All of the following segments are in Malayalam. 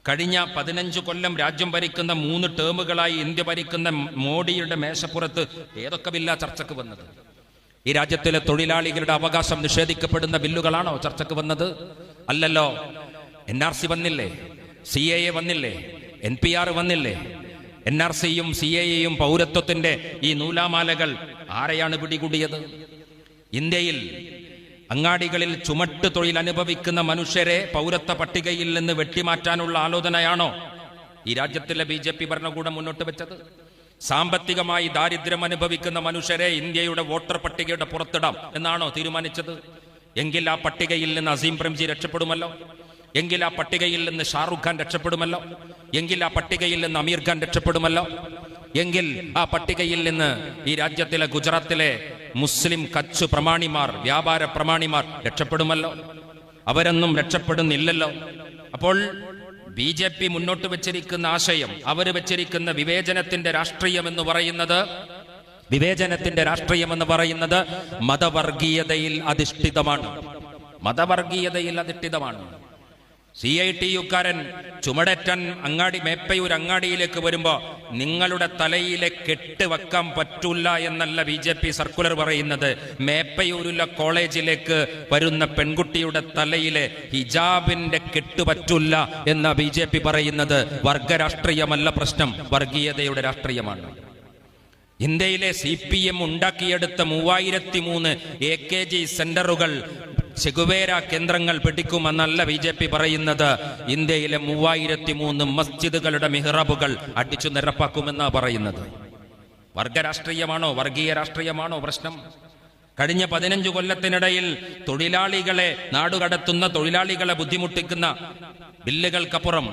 കഴിഞ്ഞ 15 കൊല്ലം രാജ്യം ഭരിക്കുന്ന 3 ടേമുകളായി ഇന്ത്യ ഭരിക്കുന്ന മോഡിയുടെ മേശപ്പുറത്ത് ഏതൊക്കെ ബില്ലാ ചർച്ചയ്ക്ക് വന്നത്? ഈ രാജ്യത്തിലെ തൊഴിലാളികളുടെ അവകാശം നിഷേധിക്കപ്പെടുന്ന ബില്ലുകളാണോ ചർച്ചയ്ക്ക് വന്നത്? അല്ലല്ലോ. NRC വന്നില്ലേ, CAA വന്നില്ലേ, NPR വന്നില്ലേ? NRCയും CAAയും പൗരത്വത്തിന്റെ ഈ നൂലാമാലകൾ ആരെയാണ് പിടികൂടിയത്? ഇന്ത്യയിൽ അങ്ങാടികളിൽ ചുമട്ട് തൊഴിൽ അനുഭവിക്കുന്ന മനുഷ്യരെ പൗരത്വ പട്ടികയിൽ നിന്ന് വെട്ടിമാറ്റാനുള്ള ആലോചനയാണോ ഈ രാജ്യത്തിലെ BJP ഭരണകൂടം മുന്നോട്ട് വെച്ചത്? സാമ്പത്തികമായി ദാരിദ്ര്യം അനുഭവിക്കുന്ന മനുഷ്യരെ ഇന്ത്യയുടെ വോട്ടർ പട്ടികയുടെ പുറത്തിടാം എന്നാണോ തീരുമാനിച്ചത്? എങ്കിൽ ആ പട്ടികയിൽ നിന്ന് അസീം പ്രേംജി രക്ഷപ്പെടുമല്ലോ, എങ്കിൽ ആ പട്ടികയിൽ നിന്ന് ഷാറുഖ് ഖാൻ രക്ഷപ്പെടുമല്ലോ, എങ്കിൽ ആ പട്ടികയിൽ നിന്ന് അമീർ ഖാൻ രക്ഷപ്പെടുമല്ലോ, എങ്കിൽ ആ പട്ടികയിൽ നിന്ന് ഈ രാജ്യത്തിലെ ഗുജറാത്തിലെ മുസ്ലിം കച്ച് പ്രമാണിമാർ, വ്യാപാര പ്രമാണിമാർ രക്ഷപ്പെടുമല്ലോ. അവരൊന്നും രക്ഷപ്പെടുന്നില്ലല്ലോ. അപ്പോൾ BJP മുന്നോട്ട് വെച്ചിരിക്കുന്ന ആശയം, അവർ വെച്ചിരിക്കുന്ന വിവേചനത്തിന്റെ രാഷ്ട്രീയം എന്ന് പറയുന്നത് മതവർഗീയതയിൽ അധിഷ്ഠിതമാണ്. മതവർഗീയതയിൽ അധിഷ്ഠിതമാണ്. CITUക്കാരൻ ചുമടേറ്റൻ മേപ്പയൂർ അങ്ങാടിയിലേക്ക് വരുമ്പോ നിങ്ങളുടെ തലയിലെ കെട്ട് വെക്കാൻ പറ്റൂല എന്നല്ല BJP സർക്കുലർ പറയുന്നത്. മേപ്പയൂരിലെ കോളേജിലേക്ക് വരുന്ന പെൺകുട്ടിയുടെ തലയിലെ ഹിജാബിന്റെ കെട്ട് പറ്റൂല എന്ന BJP പറയുന്നത്. വർഗരാഷ്ട്രീയമല്ല പ്രശ്നം, വർഗീയതയുടെ രാഷ്ട്രീയമാണ്. ഇന്ത്യയിലെ CPM ഉണ്ടാക്കിയെടുത്ത 3003 AKG സെന്ററുകൾ, ചെഗുവേര കേന്ദ്രങ്ങൾ പിടിക്കുമെന്നല്ല BJP പറയുന്നത്. ഇന്ത്യയിലെ 3003 മസ്ജിദുകളുടെ മിഹ്റാബുകൾ അടിച്ചു നിരപ്പാക്കുമെന്നാ പറയുന്നത്. വർഗരാഷ്ട്രീയമാണോ, വർഗീയ രാഷ്ട്രീയമാണോ പ്രശ്നം? കഴിഞ്ഞ 15 കൊല്ലത്തിനിടയിൽ തൊഴിലാളികളെ നാടുകടത്തുന്ന, തൊഴിലാളികളെ ബുദ്ധിമുട്ടിക്കുന്ന ബില്ലുകൾക്കപ്പുറം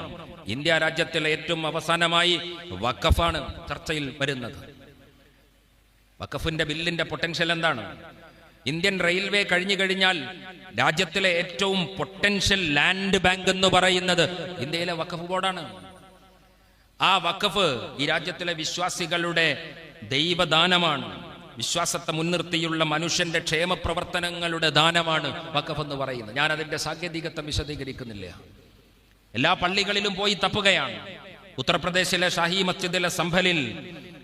ഇന്ത്യ രാജ്യത്തിലെ ഏറ്റവും അവസാനമായി വഖഫാണ് ചർച്ചയിൽ വരുന്നത്. വഖഫിന്റെ ബില്ലിന്റെ പൊട്ടൻഷ്യൽ എന്താണ്? ഇന്ത്യൻ റെയിൽവേ കഴിഞ്ഞു കഴിഞ്ഞാൽ രാജ്യത്തിലെ ഏറ്റവും പൊട്ടൻഷ്യൽ ലാൻഡ് ബാങ്ക് എന്ന് പറയുന്നത് ഇന്ത്യയിലെ വഖഫ് ബോർഡാണ്. ആ വഖഫ് ഈ രാജ്യത്തിലെ വിശ്വാസികളുടെ ദൈവദാനമാണ്. വിശ്വാസത്തെ മുൻനിർത്തിയുള്ള മനുഷ്യന്റെ ക്ഷേമ പ്രവർത്തനങ്ങളുടെ ദാനമാണ് വഖഫ് എന്ന് പറയുന്നത്. ഞാൻ അതിന്റെ സാങ്കേതികത്വം വിശദീകരിക്കുന്നില്ല. എല്ലാ പള്ളികളിലും പോയി തപ്പുകയാണ്. ഉത്തർപ്രദേശിലെ ഷാഹി മസ്ജിദിലെ സംഭലിൽ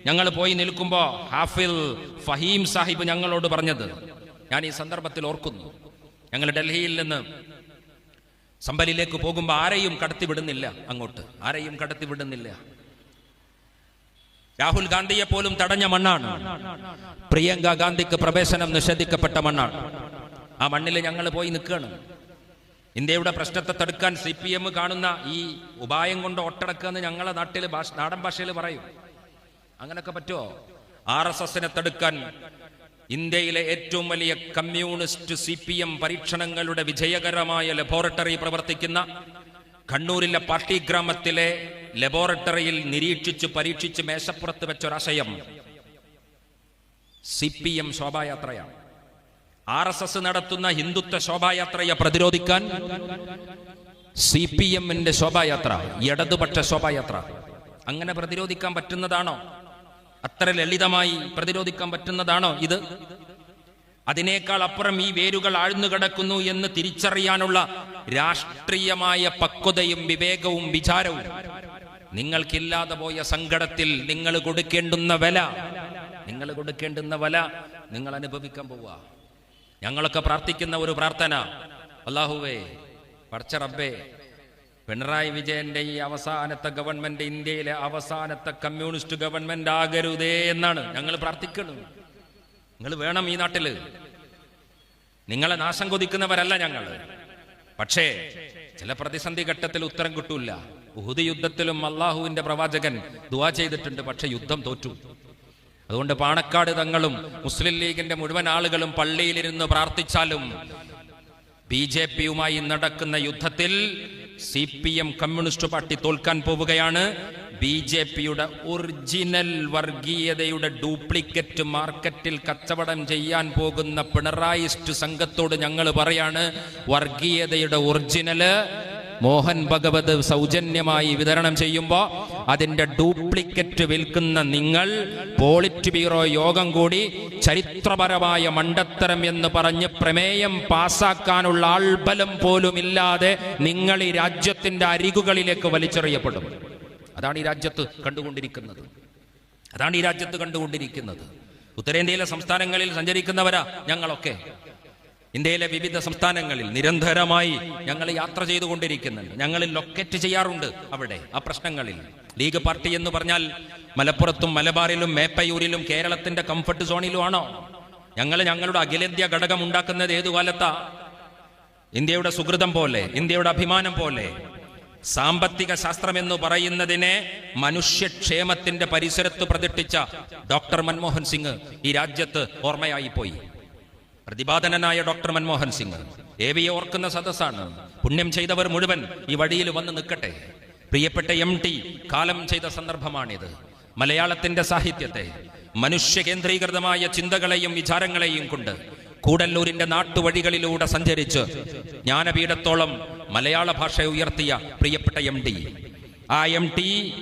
ഞങ്ങൾ പോയി നിൽക്കുമ്പോൾ ഹാഫിൽ ഫഹീം സാഹിബ് ഞങ്ങളോട് പറഞ്ഞത് ഞാൻ ഈ സന്ദർഭത്തിൽ ഓർക്കുന്നു. ഞങ്ങൾ ഡൽഹിയിൽ നിന്ന് സംഭലിലേക്ക് പോകുമ്പോൾ ആരെയും കടത്തിവിടുന്നില്ല, അങ്ങോട്ട് ആരെയും കടത്തിവിടുന്നില്ല. രാഹുൽ ഗാന്ധിയെ പോലും തടഞ്ഞ മണ്ണാണ്. പ്രിയങ്ക ഗാന്ധിക്ക് പ്രവേശനം നിഷേധിക്കപ്പെട്ട മണ്ണാണ്. ആ മണ്ണിൽ ഞങ്ങൾ പോയി നിൽക്കുകയാണ്. ഇന്ത്യയുടെ പ്രശ്നത്തെ തടുക്കാൻ CPM കാണുന്ന ഈ ഉപായം കൊണ്ട് ഒട്ടടക്കെന്ന് ഞങ്ങളെ നാട്ടിൽ നാടൻ ഭാഷയിൽ പറയും. അങ്ങനൊക്കെ പറ്റുമോ? RSSനെ തടുക്കാൻ ഇന്ത്യയിലെ ഏറ്റവും വലിയ കമ്മ്യൂണിസ്റ്റ് CPM പരീക്ഷണങ്ങളുടെ വിജയകരമായ ലബോറട്ടറി പ്രവർത്തിക്കുന്ന കണ്ണൂരിലെ പാർട്ടി ഗ്രാമത്തിലെ ലബോറട്ടറിയിൽ പരീക്ഷിച്ച് മേശപ്പുറത്ത് വെച്ചൊരാശയം CPM ശോഭായാത്രയാണ്. RSS നടത്തുന്ന ഹിന്ദുത്വ ശോഭായാത്രയെ പ്രതിരോധിക്കാൻ CPMന്റെ ശോഭായാത്ര, ഇടതുപക്ഷ ശോഭായാത്ര, അങ്ങനെ പ്രതിരോധിക്കാൻ പറ്റുന്നതാണോ? അത്ര ലളിതമായി പ്രതിരോധിക്കാൻ പറ്റുന്നതാണോ ഇത്? അതിനേക്കാൾ അപ്പുറം ഈ വേരുകൾ ആഴ്ന്നു കിടക്കുന്നു എന്ന് തിരിച്ചറിയാനുള്ള രാഷ്ട്രീയമായ പക്വതയും വിവേകവും വിചാരവും നിങ്ങൾക്കില്ലാതെ പോയ സങ്കടത്തിൽ നിങ്ങൾ കൊടുക്കേണ്ടുന്ന വില നിങ്ങൾ അനുഭവിക്കാൻ പോവുക. ഞങ്ങളൊക്കെ പ്രാർത്ഥിക്കുന്ന ഒരു പ്രാർത്ഥന, അല്ലാഹുവേ, പടച്ച റബ്ബേ, പിണറായി വിജയന്റെ ഈ അവസാനത്തെ ഗവൺമെന്റ് ഇന്ത്യയിലെ അവസാനത്തെ കമ്മ്യൂണിസ്റ്റ് ഗവൺമെന്റ് ആകരുതേ എന്നാണ് ഞങ്ങൾ പ്രാർത്ഥിക്കുന്നത്. നിങ്ങൾ വേണം ഈ നാട്ടില്. നിങ്ങളെ നാശം കൊതിക്കുന്നവരല്ല ഞങ്ങൾ. പക്ഷേ ചില പ്രതിസന്ധി ഘട്ടത്തിൽ ഉത്തരം കിട്ടൂല. ഉഹുദ് യുദ്ധത്തിലും അള്ളാഹുവിന്റെ പ്രവാചകൻ ദുആ ചെയ്തിട്ടുണ്ട്, പക്ഷെ യുദ്ധം തോറ്റു. അതുകൊണ്ട് പാണക്കാട് തങ്ങളും മുസ്ലിം ലീഗിന്റെ മുഴുവൻ ആളുകളും പള്ളിയിലിരുന്ന് പ്രാർത്ഥിച്ചാലും BJPയുമായി നടക്കുന്ന യുദ്ധത്തിൽ CPM കമ്മ്യൂണിസ്റ്റ് പാർട്ടി തോൽക്കാൻ പോവുകയാണ്. BJPയുടെ ഒറിജിനൽ വർഗീയതയുടെ ഡ്യൂപ്ലിക്കേറ്റ് മാർക്കറ്റിൽ കച്ചവടം ചെയ്യാൻ പോകുന്ന പിണറായിസ്റ്റ് സംഘത്തോട് ഞങ്ങൾ പറയാണ്, വർഗീയതയുടെ ഒറിജിനല് മോഹൻ ഭഗവത് സൗജന്യമായി വിതരണം ചെയ്യുമ്പോൾ അതിന്റെ ഡ്യൂപ്ലിക്കറ്റ് വിൽക്കുന്ന നിങ്ങൾ പോളിറ്റ് ബ്യൂറോ യോഗം കൂടി ചരിത്രപരമായ മണ്ടത്തരം എന്ന് പറഞ്ഞ് പ്രമേയം പാസാക്കാനുള്ള ആൾബലം പോലും ഇല്ലാതെ നിങ്ങൾ ഈ രാജ്യത്തിന്റെ അരികുകളിലേക്ക് വലിച്ചെറിയപ്പെടും. അതാണ് ഈ രാജ്യത്ത് കണ്ടുകൊണ്ടിരിക്കുന്നത്. ഉത്തരേന്ത്യയിലെ സംസ്ഥാനങ്ങളിൽ സഞ്ചരിക്കുന്നവരാ ഞങ്ങളൊക്കെ. ഇന്ത്യയിലെ വിവിധ സംസ്ഥാനങ്ങളിൽ നിരന്തരമായി ഞങ്ങൾ യാത്ര ചെയ്തുകൊണ്ടിരിക്കുന്നുണ്ട്. ഞങ്ങൾ ലൊക്കേറ്റ് ചെയ്യാറുണ്ട് അവിടെ ആ പ്രശ്നങ്ങളിൽ. ലീഗ് പാർട്ടി എന്ന് പറഞ്ഞാൽ മലപ്പുറത്തും മലബാറിലും മേപ്പയൂരിലും കേരളത്തിന്റെ കംഫർട്ട് സോണിലുമാണോ? ഞങ്ങളുടെ അഖിലേന്ത്യാ ഘടകം ഉണ്ടാക്കുന്നത് ഏതുകാലത്താ? ഇന്ത്യയുടെ സുഹൃതം പോലെ, ഇന്ത്യയുടെ അഭിമാനം പോലെ. സാമ്പത്തിക ശാസ്ത്രം എന്ന് പറയുന്നതിനെ മനുഷ്യക്ഷേമത്തിന്റെ പരിസരത്ത് പ്രതിഷ്ഠിച്ച ഡോക്ടർ മൻമോഹൻ സിംഗ് ഈ രാജ്യത്ത് ഓർമ്മയായി പോയി. പ്രതിപാദനനായ ഡോക്ടർ മൻമോഹൻ സിംഗ് ഏവിയെ ഓർക്കുന്ന സദസ്സാണ്. പുണ്യം ചെയ്തവർ മുഴുവൻ ഈ വഴിയിൽ വന്ന് നിൽക്കട്ടെ. പ്രിയപ്പെട്ട MT കാലം ചെയ്ത സന്ദർഭമാണിത്. മലയാളത്തിന്റെ സാഹിത്യത്തെ മനുഷ്യ കേന്ദ്രീകൃതമായ ചിന്തകളെയും വിചാരങ്ങളെയും കൊണ്ട് കൂടല്ലൂരിന്റെ നാട്ടുവഴികളിലൂടെ സഞ്ചരിച്ച് ജ്ഞാനപീഠത്തോളം മലയാള ഭാഷ ഉയർത്തിയ പ്രിയപ്പെട്ട MT, ആ MT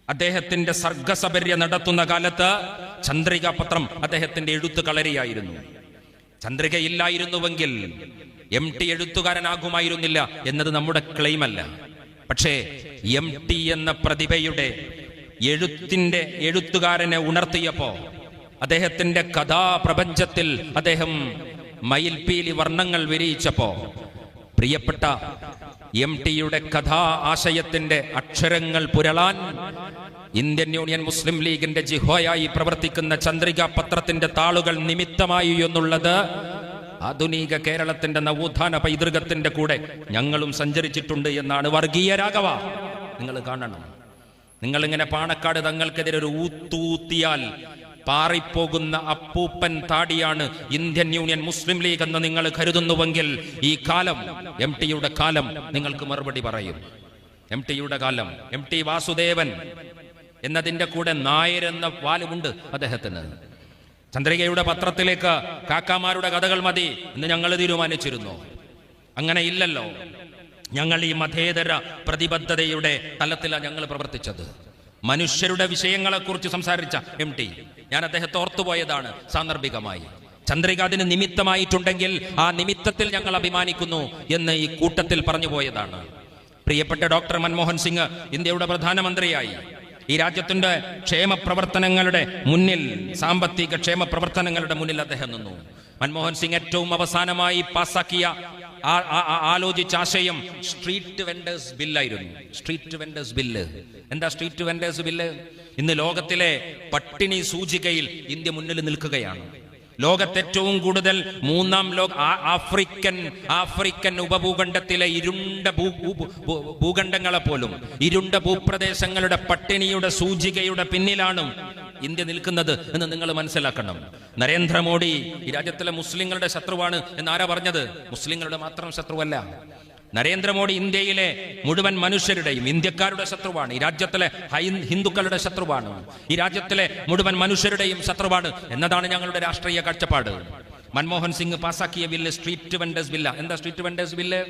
അദ്ദേഹത്തിന്റെ സർഗസപര്യ നടത്തുന്ന കാലത്ത് ചന്ദ്രിക പത്രം അദ്ദേഹത്തിന്റെ എഴുത്തു കളരിയായിരുന്നു. ചന്ദ്രികയില്ലായിരുന്നുവെങ്കിൽ MT എഴുത്തുകാരനാകുമായിരുന്നില്ല എന്നത് നമ്മുടെ ക്ലെയിമല്ല. പക്ഷേ MT എന്ന പ്രതിഭയുടെ എഴുത്തുകാരനെ ഉണർത്തിയപ്പോ, അദ്ദേഹത്തിന്റെ കഥാപ്രപഞ്ചത്തിൽ അദ്ദേഹം മയിൽപീലി വർണ്ണങ്ങൾ വിരിയിച്ചപ്പോ, പ്രിയപ്പെട്ട MTയുടെ കഥാ ആശയത്തിന്റെ അക്ഷരങ്ങൾ പുരളാൻ ഇന്ത്യൻ യൂണിയൻ മുസ്ലിം ലീഗിന്റെ ജിഹോയായി പ്രവർത്തിക്കുന്ന ചന്ദ്രിക പത്രത്തിന്റെ താളുകൾ നിമിത്തമായി എന്നുള്ളത് ആധുനിക കേരളത്തിന്റെ നവോത്ഥാന പൈതൃകത്തിന്റെ കൂടെ ഞങ്ങളും സഞ്ചരിച്ചിട്ടുണ്ട് എന്നാണ് വർഗീയ രാഘവ. നിങ്ങൾ കാണണം. നിങ്ങളിങ്ങനെ പാണക്കാട് തങ്ങൾക്കെതിരെ ഒരു ഊത്തൂത്തിയാൽ പാറിപ്പോകുന്ന അപ്പൂപ്പൻ താടിയാണ് ഇന്ത്യൻ യൂണിയൻ മുസ്ലിം ലീഗ് എന്ന് നിങ്ങൾ കരുതുന്നുവെങ്കിൽ ഈ കാലം, MTയുടെ കാലം നിങ്ങൾക്ക് മറുപടി പറയും. MTയുടെ കാലം. MT വാസുദേവൻ എന്നതിന്റെ കൂടെ നായർ എന്ന വാലുമുണ്ട് അദ്ദേഹത്തിന്. ചന്ദ്രികയുടെ പത്രത്തിലേക്ക് കാക്കാമാരുടെ കഥകൾ മതി എന്ന് ഞങ്ങൾ തീരുമാനിച്ചിരുന്നു. അങ്ങനെ ഇല്ലല്ലോ. ഞങ്ങൾ ഈ മതേതര പ്രതിബദ്ധതയുടെ തലത്തിലാണ് ഞങ്ങൾ പ്രവർത്തിച്ചത്. മനുഷ്യരുടെ വിഷയങ്ങളെക്കുറിച്ച് സംസാരിച്ച MT, ഞാൻ അദ്ദേഹത്തെ ഓർത്തുപോയതാണ് സാന്ദർഭികമായി. ചന്ദ്രിക അതിന് നിമിത്തമായിട്ടുണ്ടെങ്കിൽ ആ നിമിത്തത്തിൽ ഞങ്ങൾ അഭിമാനിക്കുന്നു എന്ന് ഈ കൂട്ടത്തിൽ പറഞ്ഞു പോയതാണ്. പ്രിയപ്പെട്ട ഡോക്ടർ മൻമോഹൻ സിംഗ് ഇന്ത്യയുടെ പ്രധാനമന്ത്രിയായി ഈ രാജ്യത്തിന്റെ ക്ഷേമ പ്രവർത്തനങ്ങളുടെ മുന്നിൽ, സാമ്പത്തിക ക്ഷേമ പ്രവർത്തനങ്ങളുടെ മുന്നിൽ അദ്ദേഹം നിന്നു. മൻമോഹൻ സിംഗ് ഏറ്റവും അവസാനമായി പാസാക്കിയ ആലോചിച്ച ആശയം സ്ട്രീറ്റ് വെൻഡേഴ്സ് ബില്ലായിരുന്നു. Street vendors bill. എന്താ സ്ട്രീറ്റ് വെൻഡേഴ്സ് ബില്ല്? ഇന്ന് ലോകത്തിലെ പട്ടിണി സൂചികയിൽ ഇന്ത്യ മുന്നിൽ നിൽക്കുകയാണ്. ലോകത്ത് ഏറ്റവും കൂടുതൽ മൂന്നാം ലോക ആഫ്രിക്കൻ ഉപഭൂഖണ്ഡത്തിലെ ഇരുണ്ട ഭൂഖണ്ഡങ്ങളെ പോലും, ഇരുണ്ട ഭൂപ്രദേശങ്ങളുടെ പട്ടിണിയുടെ സൂചികയുടെ പിന്നിലാണ് ഇന്ത്യ നിൽക്കുന്നത് എന്ന് നിങ്ങൾ മനസ്സിലാക്കണം. നരേന്ദ്രമോദി ഈ രാജ്യത്തിലെ മുസ്ലിങ്ങളുടെ ശത്രുവാണ് എന്നാരാ പറഞ്ഞത്? മുസ്ലിങ്ങളുടെ മാത്രം ശത്രുവല്ല. നരേന്ദ്രമോദി ഇന്ത്യയിലെ മുഴുവൻ മനുഷ്യരുടെയും, ഇന്ത്യക്കാരുടെ ശത്രുവാണ്. ഈ രാജ്യത്തിലെ ഹിന്ദുക്കളുടെ ശത്രുവാണ്. ഈ രാജ്യത്തിലെ മുഴുവൻ മനുഷ്യരുടെയും ശത്രുവാണ് എന്നതാണ് ഞങ്ങളുടെ രാഷ്ട്രീയ കാഴ്ചപ്പാട്. മൻമോഹൻ സിംഗ് പാസാക്കിയ ബില്ല് സ്ട്രീറ്റ് വെൻഡേഴ്സ് ബില്ല. എന്താ സ്ട്രീറ്റ് വെൻഡേഴ്സ് ബില്ല്?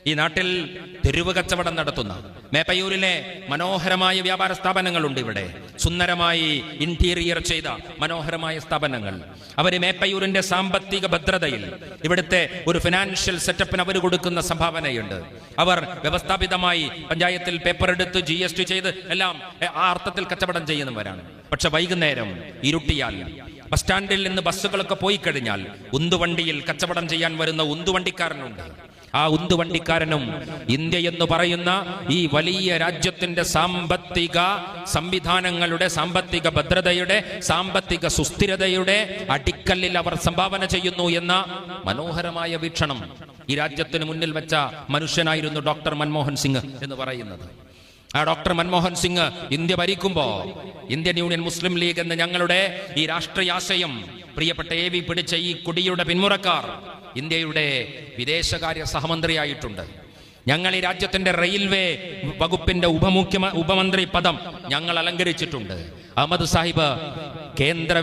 ഈ നാട്ടിൽ തെരുവ് കച്ചവടം നടത്തുന്ന മേപ്പയൂരിലെ മനോഹരമായ വ്യാപാര സ്ഥാപനങ്ങളുണ്ട്. ഇവിടെ സുന്ദരമായി ഇന്റീരിയർ ചെയ്ത മനോഹരമായ സ്ഥാപനങ്ങൾ. അവര് മേപ്പയൂരിന്റെ സാമ്പത്തിക ഭദ്രതയിൽ, ഇവിടുത്തെ ഒരു ഫിനാൻഷ്യൽ സെറ്റപ്പിന് അവർ കൊടുക്കുന്ന സംഭാവനയുണ്ട്. അവർ വ്യവസ്ഥാപിതമായി പഞ്ചായത്തിൽ പേപ്പർ എടുത്ത് GST ചെയ്ത് എല്ലാം ആ അർത്ഥത്തിൽ കച്ചവടം ചെയ്യുന്നവരാണ്. പക്ഷെ വൈകുന്നേരം ഇരുട്ടിയാൽ, ബസ് സ്റ്റാൻഡിൽ നിന്ന് ബസ്സുകളൊക്കെ പോയി കഴിഞ്ഞാൽ ഉന്തുവണ്ടിയിൽ കച്ചവടം ചെയ്യാൻ വരുന്ന ഉന്തുവണ്ടിക്കാരനുണ്ട്. ആ ഉന്തുവണ്ടിക്കാരനും ഇന്ത്യ എന്ന് പറയുന്ന ഈ വലിയ രാജ്യത്തിന്റെ സാമ്പത്തിക സംവിധാനങ്ങളുടെ, സാമ്പത്തിക ഭദ്രതയുടെ, സാമ്പത്തിക സുസ്ഥിരതയുടെ അടിക്കല്ലിൽ അവർ സംഭാവന ചെയ്യുന്നു എന്ന മനോഹരമായ വീക്ഷണം ഈ രാജ്യത്തിന് മുന്നിൽ വെച്ച മനുഷ്യനായിരുന്നു ഡോക്ടർ മൻമോഹൻ സിംഗ് എന്ന് പറയുന്നത്. ആ ഡോക്ടർ മൻമോഹൻ സിംഗ് ഇന്ത്യ ഭരിക്കുമ്പോ ഇന്ത്യൻ യൂണിയൻ മുസ്ലിം ലീഗ് എന്ന ഞങ്ങളുടെ ഈ രാഷ്ട്രീയാശയം പ്രിയപ്പെട്ട AV പിടിച്ച ഈ കുടിയുടെ പിന്മുറക്കാർ ഇന്ത്യയുടെ വിദേശകാര്യ സഹമന്ത്രിയായിട്ടുണ്ട്. ഞങ്ങൾ ഈ രാജ്യത്തിന്റെ റെയിൽവേ വകുപ്പിന്റെ ഉപമന്ത്രി പദം ഞങ്ങൾ അലങ്കരിച്ചിട്ടുണ്ട്. അഹമ്മദ് സാഹിബ് കേന്ദ്ര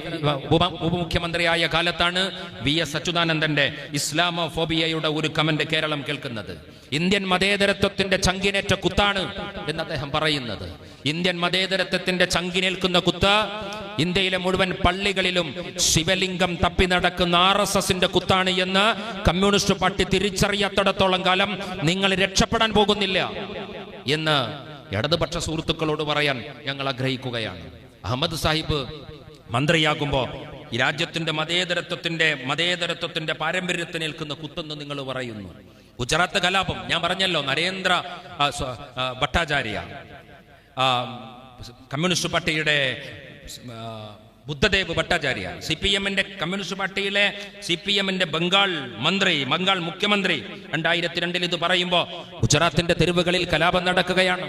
ഉപമുഖ്യമന്ത്രിയായ കാലത്താണ് VS അച്യുതാനന്ദന്റെ ഇസ്ലാമോഫോബിയയുടെ ഒരു കമന്റ് കേരളം കേൾക്കുന്നത്. ഇന്ത്യൻ മതേതരത്വത്തിന്റെ ചങ്കിനേറ്റ കുത്താണ് എന്ന് അദ്ദേഹം പറയുന്നത്. ഇന്ത്യൻ മതേതരത്വത്തിന്റെ ചങ്കിനേൽക്കുന്ന കുത്ത് ഇന്ത്യയിലെ മുഴുവൻ പള്ളികളിലും ശിവലിംഗം തപ്പി നടക്കുന്ന RSSന്റെ കുത്താണ് എന്ന് കമ്മ്യൂണിസ്റ്റ് പാർട്ടി തിരിച്ചറിയാത്തിടത്തോളം കാലം നിങ്ങൾ രക്ഷപ്പെടാൻ പോകുന്നില്ല എന്ന് ഇടതുപക്ഷ സുഹൃത്തുക്കളോട് പറയാൻ ഞങ്ങൾ ആഗ്രഹിക്കുകയാണ്. അഹമ്മദ് സാഹിബ് മന്ത്രിയാകുമ്പോൾ ഈ രാജ്യത്തിന്റെ മതേതരത്വത്തിന്റെ പാരമ്പര്യത്തിന് ഏൽക്കുന്ന കുത്തെന്ന് നിങ്ങൾ പറയുന്നു. ഗുജറാത്ത് കലാപം ഞാൻ പറഞ്ഞല്ലോ, നരേന്ദ്ര ഭട്ടാചാര്യ കമ്മ്യൂണിസ്റ്റ് പാർട്ടിയുടെ ബുദ്ധദേവ് ഭട്ടാചാര്യ CPMന്റെ കമ്മ്യൂണിസ്റ്റ് പാർട്ടിയിലെ CPMന്റെ ബംഗാൾ മുഖ്യമന്ത്രി 2002 ഇത് പറയുമ്പോ ഗുജറാത്തിന്റെ തെരുവുകളിൽ കലാപം നടക്കുകയാണ്.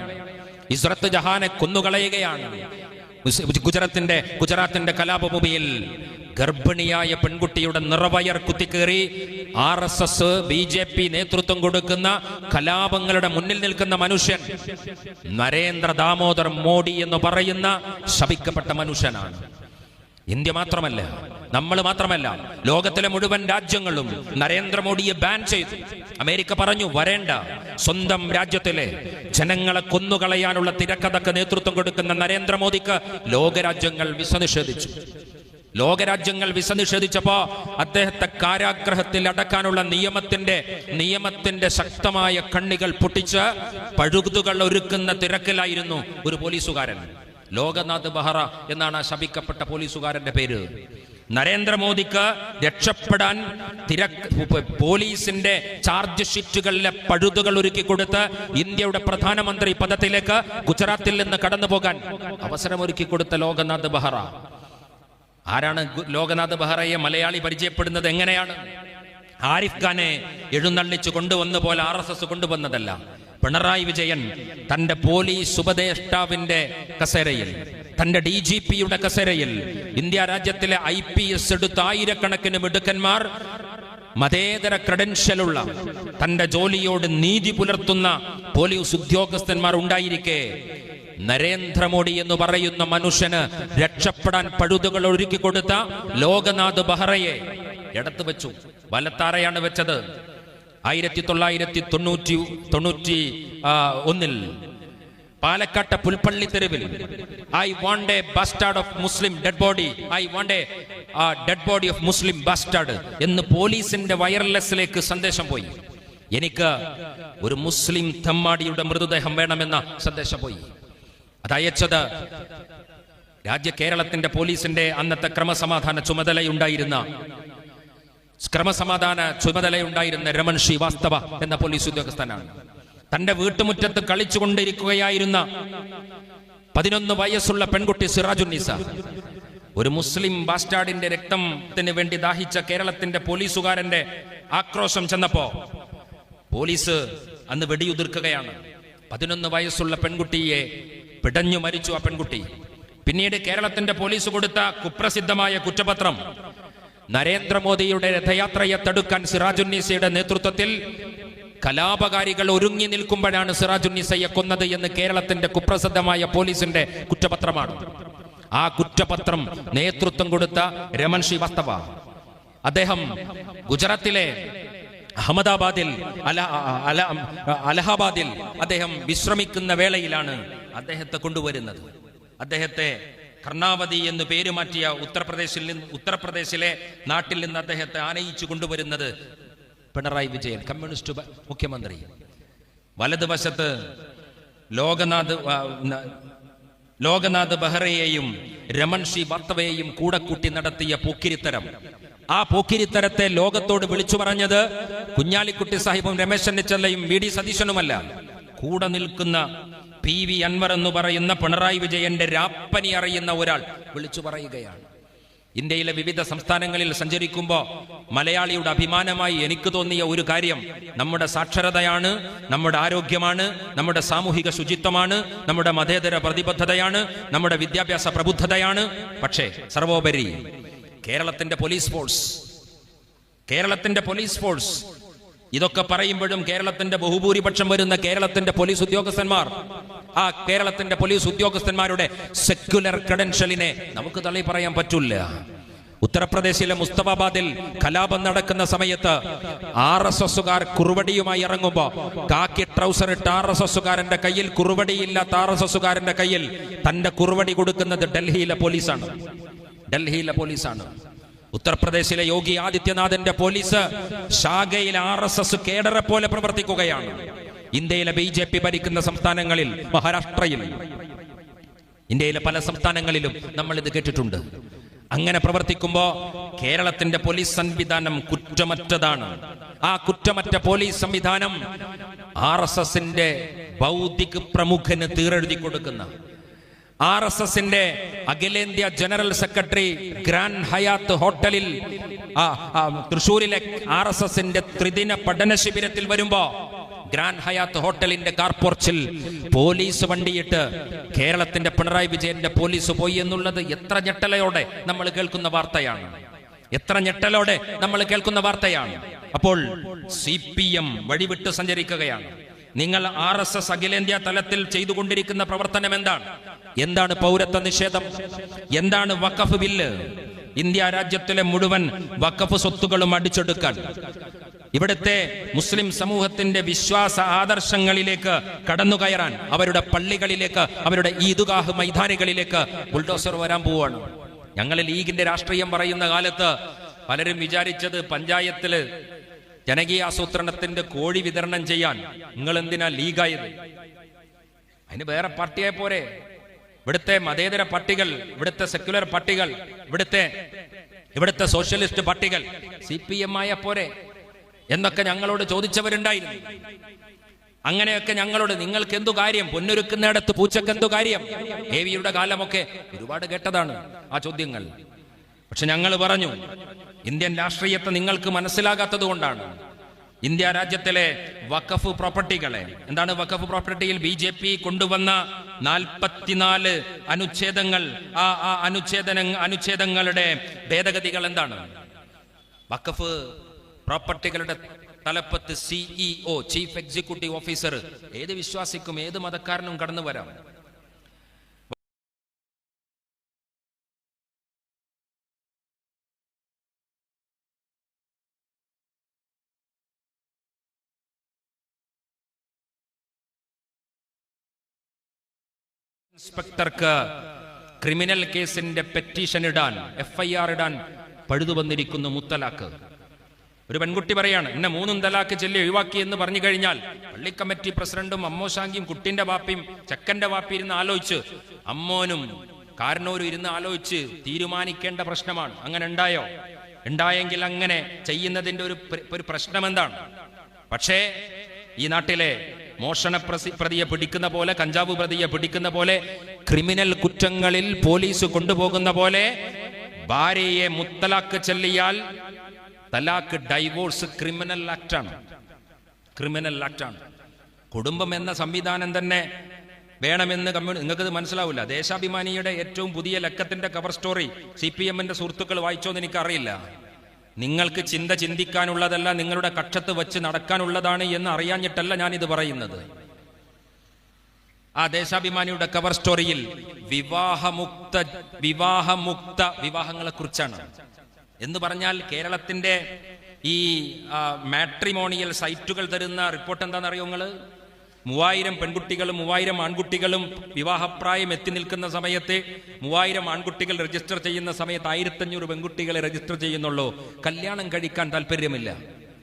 ഇസ്രത്ത് ജഹാനെ കൊന്നുകളയുകയാണ്. ഗുജറാത്തിന്റെ കലാപഭൂമിയിൽ ഗർഭിണിയായ പെൺകുട്ടിയുടെ നിറവയർ കുത്തിക്കേറി RSS BJP നേതൃത്വം കൊടുക്കുന്ന കലാപങ്ങളുടെ മുന്നിൽ നിൽക്കുന്ന മനുഷ്യൻ നരേന്ദ്ര ദാമോദർ മോഡി എന്ന് പറയുന്ന ശപിക്കപ്പെട്ട മനുഷ്യനാണ്. ഇന്ത്യ മാത്രമല്ല, നമ്മൾ മാത്രമല്ല, ലോകത്തിലെ മുഴുവൻ രാജ്യങ്ങളും നരേന്ദ്രമോദിയെ ബാൻ ചെയ്തു. അമേരിക്ക പറഞ്ഞു വരേണ്ട. സ്വന്തം രാജ്യത്തിലെ ജനങ്ങളെ കൊന്നുകളയാനുള്ള തിരക്കഥക്ക് നേതൃത്വം കൊടുക്കുന്ന നരേന്ദ്രമോദിക്ക് ലോകരാജ്യങ്ങൾ വിസ നിഷേധിച്ചപ്പോ അദ്ദേഹത്തെ കാരാഗ്രഹത്തിൽ അടക്കാനുള്ള നിയമത്തിന്റെ ശക്തമായ കണ്ണികൾ പൊട്ടിച്ച് പഴുതുകൾ ഒരുക്കുന്ന തിരക്കിലായിരുന്നു ഒരു പോലീസുകാരൻ. ലോകനാഥ് ബെഹ്റ എന്നാണ് ആ ശപിക്കപ്പെട്ട പോലീസുകാരന്റെ പേര്. നരേന്ദ്രമോദിക്ക് രക്ഷപ്പെടാൻ പോലീസിന്റെ ചാർജ് ഷീറ്റുകളിലെ പഴുതുകൾ ഒരുക്കി കൊടുത്ത് ഇന്ത്യയുടെ പ്രധാനമന്ത്രി പദത്തിലേക്ക് ഗുജറാത്തിൽ നിന്ന് കടന്നു പോകാൻ അവസരമൊരുക്കി കൊടുത്ത ലോകനാഥ് ബെഹ്റ. ആരാണ് ലോകനാഥ് ബെഹ്റയെ മലയാളി പരിചയപ്പെടുന്നത്? എങ്ങനെയാണ്? ആരിഫ് ഖാനെ എഴുന്നള്ളിച്ചു കൊണ്ടുവന്ന പോലെ RSS കൊണ്ടുവന്നതല്ല. പിണറായി വിജയൻ തന്റെ പോലീസ് ഉപദേഷ്ടാവിന്റെ കസേരയിൽ, തന്റെ DGPയുടെ കസേരയിൽ ഇന്ത്യ രാജ്യത്തിലെ IPS എടുത്ത ആയിരക്കണക്കിന് മിടുക്കന്മാർ, മതേതര ക്രെഡൻഷ്യലുള്ള തന്റെ ജോലിയോട് നീതി പുലർത്തുന്ന പോലീസ് ഉദ്യോഗസ്ഥന്മാർ ഉണ്ടായിരിക്കെ നരേന്ദ്രമോദി എന്ന് പറയുന്ന മനുഷ്യന് രക്ഷപ്പെടാൻ പഴുതുകൾ ഒരുക്കി കൊടുത്ത ലോകനാഥ് ബെഹ്റയെ ഇടത്ത് വെച്ചു. വലത്താറയാണ് വെച്ചത്. 1991 പാലക്കാട്ടെ പുൽപ്പള്ളി തെരുവിൽ I want A bastard of Muslim dead body, I want A dead body of Muslim bastard എന്ന് പോലീസിന്റെ വയർലെസ്സിലേക്ക് സന്ദേശം പോയി. എനിക്ക് ഒരു മുസ്ലിം തെമ്മാടിയുടെ മൃതദേഹം വേണമെന്ന സന്ദേശം പോയി. അതയച്ചത് കേരളത്തിന്റെ പോലീസിന്റെ അന്നത്തെ ക്രമസമാധാന ചുമതലയുണ്ടായിരുന്ന രമൺ ശ്രീവാസ്തവ എന്ന പോലീസ് ഉദ്യോഗസ്ഥനാണ്. തന്റെ വീട്ടുമുറ്റത്ത് കളിച്ചുകൊണ്ടിരിക്കുകയായിരുന്ന 11 വയസ്സുള്ള പെൺകുട്ടി സിറാജുന്നിസ, ഒരു മുസ്ലിം ബാസ്റ്റാർഡിന്റെ രക്തത്തിന് വേണ്ടി ദാഹിച്ച കേരളത്തിന്റെ പോലീസുകാരന്റെ ആക്രോശം ചെന്നപ്പോ പോലീസ് അന്ന് വെടിയുതിർക്കുകയാണ്. 11 വയസ്സുള്ള പെൺകുട്ടിയെ പിടഞ്ഞു മരിച്ചു ആ പെൺകുട്ടി. പിന്നീട് കേരളത്തിന്റെ പോലീസ് കൊടുത്ത കുപ്രസിദ്ധമായ കുറ്റപത്രം, നരേന്ദ്രമോദിയുടെ രഥയാത്രയെ തടുക്കാൻ സിറാജുന്നീസയുടെ നേതൃത്വത്തിൽ കലാപകാരികൾ ഒരുങ്ങി നിൽക്കുമ്പോഴാണ് സിറാജുന്നീസയെ കൊന്നത് എന്ന് കേരളത്തിന്റെ കുപ്രസിദ്ധമായ പോലീസിന്റെ കുറ്റപത്രമാണ്. ആ കുറ്റപത്രം നേതൃത്വം കൊടുത്ത രമൺ ശ്രീവാസ്തവ, അദ്ദേഹം ഗുജറാത്തിലെ അഹമ്മദാബാദിൽ അലഹാബാദിൽ അദ്ദേഹം വിശ്രമിക്കുന്ന വേളയിലാണ് അദ്ദേഹത്തെ കൊണ്ടുവരുന്നത്. അദ്ദേഹത്തെ കർണാവതി എന്ന് പേര് മാറ്റിയ ഉത്തർപ്രദേശിലെ നാട്ടിൽ നിന്ന് അദ്ദേഹത്തെ ആനയിച്ചു കൊണ്ടുവരുന്നത് പിണറായി വിജയൻ, കമ്മ്യൂണിസ്റ്റ് മുഖ്യമന്ത്രി. വലതുവശത്ത് ലോകനാഥ് ബെഹ്റയെയും രമൺ ശ്രീവാസ്തവയെയും കൂടെ കൂട്ടി നടത്തിയ പോക്കിരിത്തരം. ആ പോക്കിരിത്തരത്തെ ലോകത്തോട് വിളിച്ചു പറഞ്ഞത് കുഞ്ഞാലിക്കുട്ടി സാഹിബും രമേശ് ചെന്നിത്തലയും VD സതീശനുമല്ല, കൂടെ നിൽക്കുന്ന PV അൻവർ എന്ന് പറയുന്ന പിണറായി വിജയന്റെ രാപ്പനി അറിയുന്ന ഒരാൾ വിളിച്ചു പറയുകയാണ്. ഇന്ത്യയിലെ വിവിധ സംസ്ഥാനങ്ങളിൽ സഞ്ചരിക്കുമ്പോൾ മലയാളിയുടെ അഭിമാനമായി എനിക്ക് തോന്നിയ ഒരു കാര്യം നമ്മുടെ സാക്ഷരതയാണ്, നമ്മുടെ ആരോഗ്യമാണ്, നമ്മുടെ സാമൂഹിക ശുചിത്വമാണ്, നമ്മുടെ മതേതര പ്രതിബദ്ധതയാണ്, നമ്മുടെ വിദ്യാഭ്യാസ പ്രബുദ്ധതയാണ്. പക്ഷേ സർവോപരി കേരളത്തിന്റെ പോലീസ് ഫോഴ്സ് ഇതൊക്കെ പറയുമ്പോഴും കേരളത്തിന്റെ ബഹുഭൂരിപക്ഷം വരുന്ന കേരളത്തിന്റെ പോലീസ് ഉദ്യോഗസ്ഥന്മാർ ആ കേരളത്തിന്റെ പോലീസ് ഉദ്യോഗസ്ഥന്മാരുടെ സെക്യുലർ ക്രെഡൻഷ്യലിനെ നമുക്ക് തള്ളി പറയാൻ പറ്റില്ല. ഉത്തർപ്രദേശിലെ മുസ്തഫാബാദിൽ കലാപം നടക്കുന്ന സമയത്ത് RSSകാർ കുറുവടിയുമായി ഇറങ്ങുമ്പോ കാക്കി ട്രൗസർ ഇട്ട RSSകാരന്റെ കയ്യിൽ കുറുവടിയില്ലാത്ത RSSകാരന്റെ കയ്യിൽ തന്റെ കുറുവടി കൊടുക്കുന്നത് ഡൽഹിയിലെ പോലീസാണ്. ഉത്തർപ്രദേശിലെ യോഗി ആദിത്യനാഥിന്റെ പോലീസ് ശാഖയിൽ RSS കേഡറെ പോലെ പ്രവർത്തിക്കുകയാണ്. ഇന്ത്യയിലെ BJP ഭരിക്കുന്ന സംസ്ഥാനങ്ങളിൽ, മഹാരാഷ്ട്രയിൽ, ഇന്ത്യയിലെ പല സംസ്ഥാനങ്ങളിലും നമ്മൾ ഇത് കേട്ടിട്ടുണ്ട്. അങ്ങനെ പ്രവർത്തിക്കുമ്പോ കേരളത്തിന്റെ പോലീസ് സംവിധാനം കുറ്റമറ്റതാണ്. ആ കുറ്റമറ്റ പോലീസ് സംവിധാനം RSSന്റെ ബൗദ്ധിക പ്രമുഖന് തീരെഴുതി കൊടുക്കുന്ന, RSSന്റെ അഖിലേന്ത്യാ ജനറൽ സെക്രട്ടറി ഗ്രാൻഡ് ഹയാത്ത് ഹോട്ടലിൽ തൃശൂരിലെ RSSന്റെ ത്രിദിന പഠന ശിബിരത്തിൽ വരുമ്പോ ഗ്രാൻഡ് ഹയാത്ത് ഹോട്ടലിന്റെ കാർപോർച്ചിൽ പോലീസ് വണ്ടിയിട്ട് കേരളത്തിന്റെ പിണറായി വിജയന്റെ പോലീസ് പോയി എന്നുള്ളത് എത്ര ഞെട്ടലോടെ നമ്മൾ കേൾക്കുന്ന വാർത്തയാണ്. അപ്പോൾ CPM വഴിവിട്ട് സഞ്ചരിക്കുകയാണ്. നിങ്ങൾ RSS അഖിലേന്ത്യാ തലത്തിൽ ചെയ്തുകൊണ്ടിരിക്കുന്ന പ്രവർത്തനം എന്താണ് പൗരത്വ നിഷേധം, എന്താണ് വഖഫ് ബില്ല്, ഇന്ത്യ രാജ്യത്തിലെ മുഴുവൻ വഖഫ് സ്വത്തുകളും അടിച്ചെടുക്കാൻ, ഇവിടുത്തെ മുസ്ലിം സമൂഹത്തിന്റെ വിശ്വാസ ആദർശങ്ങളിലേക്ക് കടന്നുകയറാൻ, അവരുടെ പള്ളികളിലേക്ക്, അവരുടെ ഈദ്ഗാഹ് മൈതാനികളിലേക്ക് ബുൾഡോസർ വരാൻ പോവുകയാണ്. ഞങ്ങൾ ലീഗിന്റെ രാഷ്ട്രീയം പറയുന്ന കാലത്ത് പലരും വിചാരിച്ചത് പഞ്ചായത്തില് ജനകീയാസൂത്രണത്തിന്റെ കോഴി വിതരണം ചെയ്യാൻ നിങ്ങൾ എന്തിനാ ലീഗായത്? അതിന് വേറെ പാർട്ടിയെ പോരെ? ഇവിടുത്തെ മതേതര പാർട്ടികൾ, ഇവിടുത്തെ സെക്യുലർ പാർട്ടികൾ, ഇവിടുത്തെ സോഷ്യലിസ്റ്റ് പാർട്ടികൾ CPM ആയ പോരെ എന്നൊക്കെ ഞങ്ങളോട് ചോദിച്ചവരുണ്ടായിരുന്നു. അങ്ങനെയൊക്കെ ഞങ്ങളോട് നിങ്ങൾക്ക് എന്തു കാര്യം, പൊന്നൊരുക്കുന്നിടത്ത് പൂച്ചക്ക് എന്തു കാര്യം, AVയുടെ കാലമൊക്കെ ഒരുപാട് കേട്ടതാണ് ആ ചോദ്യങ്ങൾ. പക്ഷെ ഞങ്ങൾ പറഞ്ഞു, ഇന്ത്യൻ രാഷ്ട്രീയത്തെ നിങ്ങൾക്ക് മനസ്സിലാകാത്തത് കൊണ്ടാണ്. ഇന്ത്യ രാജ്യത്തിലെ വഖഫ് പ്രോപ്പർട്ടികളെ, എന്താണ് വഖഫ് പ്രോപ്പർട്ടിയിൽ BJP കൊണ്ടുവന്ന 44 അനുച്ഛേദങ്ങൾ, ആ അനുച്ഛേദങ്ങളുടെ ഭേദഗതികൾ എന്താണ്? വഖഫ് പ്രോപ്പർട്ടികളുടെ തലപ്പത്ത് CEO, ചീഫ് എക്സിക്യൂട്ടീവ് ഓഫീസർ, ഏത് വിശ്വാസിക്കും ഏത് മതക്കാരനും കടന്നു വരാം. ഇൻസ്പെക്ടർക്ക് ക്രിമിനൽ കേസിന്റെ പെറ്റീഷൻ ഇടാൻ, FIR ഇടാൻ പഴുതു വന്നിരിക്കുന്നു മുത്തലാഖ്. ഒരു പെൺകുട്ടി പറയാണ്, എന്നെ 3 തലാഖ് ചൊല്ലി ഒഴിവാക്കി എന്ന് പറഞ്ഞു കഴിഞ്ഞാൽ പള്ളി കമ്മിറ്റി പ്രസിഡന്റും അമ്മോശാങ്കിയും കുട്ടിന്റെ വാപ്പിയും ചെക്കന്റെ വാപ്പി ഇരുന്ന് ആലോചിച്ച്, അമ്മോനും കാരണവരും ഇരുന്ന് ആലോചിച്ച് തീരുമാനിക്കേണ്ട പ്രശ്നമാണ്. അങ്ങനെ ഉണ്ടായെങ്കിൽ അങ്ങനെ ചെയ്യുന്നതിന്റെ ഒരു പ്രശ്നം എന്താണ്? പക്ഷേ ഈ നാട്ടിലെ മോഷണ പ്രതിയെ പിടിക്കുന്ന പോലെ, കഞ്ചാവ് പ്രതിയെ പിടിക്കുന്ന പോലെ, ക്രിമിനൽ കുറ്റങ്ങളിൽ പോലീസ് കൊണ്ടുപോകുന്ന പോലെ ഭാര്യയെ മുത്തലാഖ് ചൊല്ലിയാൽ തലാഖ്, ഡൈവോഴ്സ് ക്രിമിനൽ ആക്ടാണ്. കുടുംബം എന്ന സംവിധാനം തന്നെ വേണമെന്ന് നിങ്ങൾക്കത് മനസ്സിലാവില്ല. ദേശാഭിമാനിയുടെ ഏറ്റവും പുതിയ ലക്കത്തിന്റെ കവർ സ്റ്റോറി CPMന്റെ സുഹൃത്തുക്കൾ വായിച്ചോന്ന് എനിക്കറിയില്ല. നിങ്ങൾക്ക് ചിന്തിക്കാനുള്ളതല്ല, നിങ്ങളുടെ കക്ഷത്ത് വെച്ച് നടക്കാനുള്ളതാണ് എന്ന് അറിയാഞ്ഞിട്ടല്ല ഞാനിത് പറയുന്നത്. ആ ദേശാഭിമാനിയുടെ കവർ സ്റ്റോറിയിൽ വിവാഹമുക്ത വിവാഹങ്ങളെ കുറിച്ചാണ്. എന്ന് പറഞ്ഞാൽ കേരളത്തിന്റെ ഈ മാട്രിമോണിയൽ സൈറ്റുകൾ തരുന്ന റിപ്പോർട്ട് എന്താണെന്നറിയോ നിങ്ങൾ? 3000 പെൺകുട്ടികളും 3000 ആൺകുട്ടികളും വിവാഹപ്രായം എത്തി നിൽക്കുന്ന സമയത്ത് 3000 ആൺകുട്ടികൾ രജിസ്റ്റർ ചെയ്യുന്ന സമയത്ത് 1500 പെൺകുട്ടികളെ രജിസ്റ്റർ ചെയ്യുന്നുള്ളൂ. കല്യാണം കഴിക്കാൻ താല്പര്യമില്ല.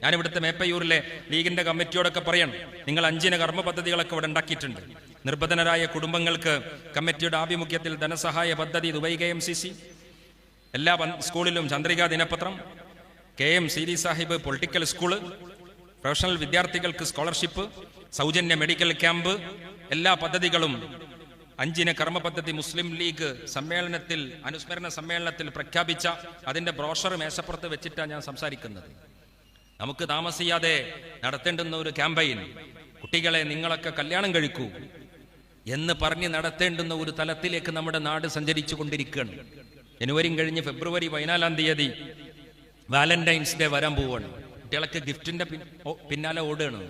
ഞാനിവിടുത്തെ മേപ്പയൂരിലെ ലീഗിന്റെ കമ്മിറ്റിയോടൊക്കെ പറയണം, നിങ്ങൾ 5 കർമ്മ പദ്ധതികളൊക്കെ ഇവിടെ ഉണ്ടാക്കിയിട്ടുണ്ട്. നിർബന്ധനരായ കുടുംബങ്ങൾക്ക് കമ്മിറ്റിയുടെ ആഭിമുഖ്യത്തിൽ ധനസഹായ പദ്ധതി, ദുബൈ KMCC, എല്ലാ സ്കൂളിലും ചന്ദ്രിക ദിനപത്രം, KM Serie Sahib political school, professional വിദ്യാർത്ഥികൾക്ക് സ്കോളർഷിപ്പ്, സൗജന്യ മെഡിക്കൽ ക്യാമ്പ്, എല്ലാ പദ്ധതികളും 5 കർമ്മ പദ്ധതി മുസ്ലിം ലീഗ് സമ്മേളനത്തിൽ, അനുസ്മരണ സമ്മേളനത്തിൽ പ്രഖ്യാപിച്ച അതിന്റെ ബ്രോഷർ മേശപ്പുറത്ത് വെച്ചിട്ടാണ് ഞാൻ സംസാരിക്കുന്നത്. നമുക്ക് താമസിയാതെ നടത്തേണ്ടുന്ന ഒരു ക്യാമ്പയിൻ, കുട്ടികളെ നിങ്ങളൊക്കെ കല്യാണം കഴിക്കൂ എന്ന് പറഞ്ഞ് നടത്തേണ്ടുന്ന ഒരു തലത്തിലേക്ക് നമ്മുടെ നാട് സഞ്ചരിച്ചു കൊണ്ടിരിക്കുകയാണ്. ജനുവരി കഴിഞ്ഞ് ഫെബ്രുവരി 14-ാം തീയതി വാലന്റൈൻസ് ഡേ വരാൻ പോവുകയാണ്. കുട്ടികളൊക്കെ ഗിഫ്റ്റിന്റെ പിന്നാലെ ഓടുകയാണ്.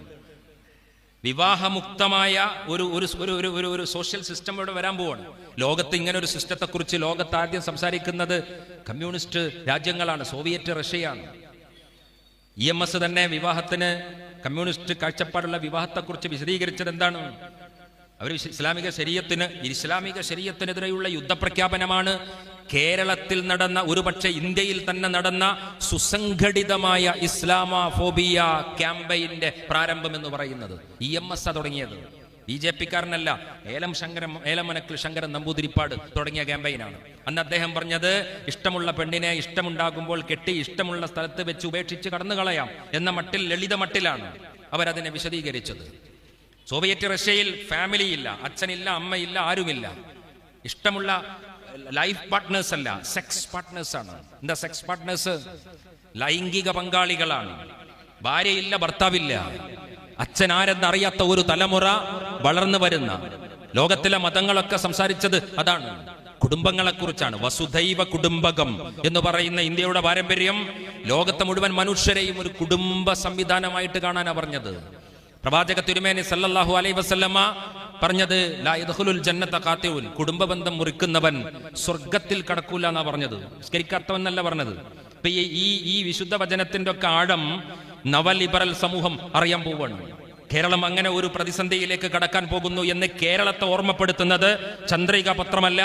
വിവാഹമുക്തമായ ഒരു സോഷ്യൽ സിസ്റ്റം ഇവിടെ വരാൻ പോവാണ്. ലോകത്ത് ഇങ്ങനെ ഒരു സിസ്റ്റത്തെക്കുറിച്ച് ലോകത്ത് ആദ്യം സംസാരിക്കുന്നത് കമ്മ്യൂണിസ്റ്റ് രാജ്യങ്ങളാണ്, സോവിയറ്റ് റഷ്യയാണ്. EMS തന്നെ വിവാഹത്തിന് കമ്മ്യൂണിസ്റ്റ് കാഴ്ചപ്പാടുള്ള വിവാഹത്തെക്കുറിച്ച് വിശദീകരിച്ചത് എന്താണ്? അവർ ഇസ്ലാമിക ശരീഅത്തിനെതിരെയുള്ള യുദ്ധപ്രഖ്യാപനമാണ് കേരളത്തിൽ നടന്ന, ഒരുപക്ഷെ ഇന്ത്യയിൽ തന്നെ നടന്ന സുസംഘടിതമായ ഇസ്ലാമോഫോബിയ ക്യാമ്പയിന്റെ പ്രാരംഭം എന്ന് പറയുന്നത്. EMS തുടങ്ങിയത്, BJP-കാരനല്ല, ഏലമനക്കിൽ ശങ്കരൻ നമ്പൂതിരിപ്പാട് തുടങ്ങിയ ക്യാമ്പയിനാണ്. അന്ന് അദ്ദേഹം പറഞ്ഞത്, ഇഷ്ടമുള്ള പെണ്ണിനെ ഇഷ്ടമുണ്ടാകുമ്പോൾ കെട്ടി ഇഷ്ടമുള്ള സ്ഥലത്ത് വെച്ച് ഉപേക്ഷിച്ച് കടന്നു കളയാം എന്ന മട്ടിൽ, ലളിത മട്ടിലാണ് അവരതിനെ വിശദീകരിച്ചത്. സോവിയറ്റ് റഷ്യയിൽ ഫാമിലി ഇല്ല, അച്ഛനില്ല, അമ്മയില്ല, ആരുമില്ല. ഇഷ്ടമുള്ള ലൈഫ് പാർട്ട്നേഴ്സ് അല്ല, സെക്സ് പാർട്ട്നേഴ്സ് ആണ്. എന്താ സെക്സ് പാർട്ട്നേഴ്സ്? ലൈംഗിക പങ്കാളികളാണ്. ഭാര്യയില്ല, ഭർത്താവില്ല. അച്ഛൻ ആരെന്നറിയാത്ത ഒരു തലമുറ വളർന്നു വരുന്ന, ലോകത്തിലെ മതങ്ങളൊക്കെ സംസാരിച്ചത് അതാണ്, കുടുംബങ്ങളെ കുറിച്ചാണ്. വസുധൈവ കുടുംബകം എന്ന് പറയുന്ന ഇന്ത്യയുടെ പാരമ്പര്യം ലോകത്തെ മുഴുവൻ മനുഷ്യരെയും ഒരു കുടുംബ സംവിധാനമായിട്ട് കാണാനാണ് പറഞ്ഞത്. പ്രവാചക തിരുമേനി സല്ലല്ലാഹു അലൈഹി വസല്ലമ പറഞ്ഞത്, ലാ യദ്ഖുലുൽ ജന്നത ഖാതിഉൻ, കുടുംബ ബന്ധം മുറിക്കുന്നവൻ സ്വർഗത്തിൽ കടക്കൂല എന്നാ പറഞ്ഞത്, സ്കരിക്കാത്തവനല്ല പറഞ്ഞത്. ഇപ്പൊ ഈ വിശുദ്ധ വചനത്തിന്റെ ഒക്കെ ആഴം നവലിബറൽ സമൂഹം അറിയാൻ പോവാണ്. കേരളം അങ്ങനെ ഒരു പ്രതിസന്ധിയിലേക്ക് കടക്കാൻ പോകുന്നു എന്ന് കേരളത്തെ ഓർമ്മപ്പെടുത്തുന്നത് ചന്ദ്രിക പത്രമല്ല,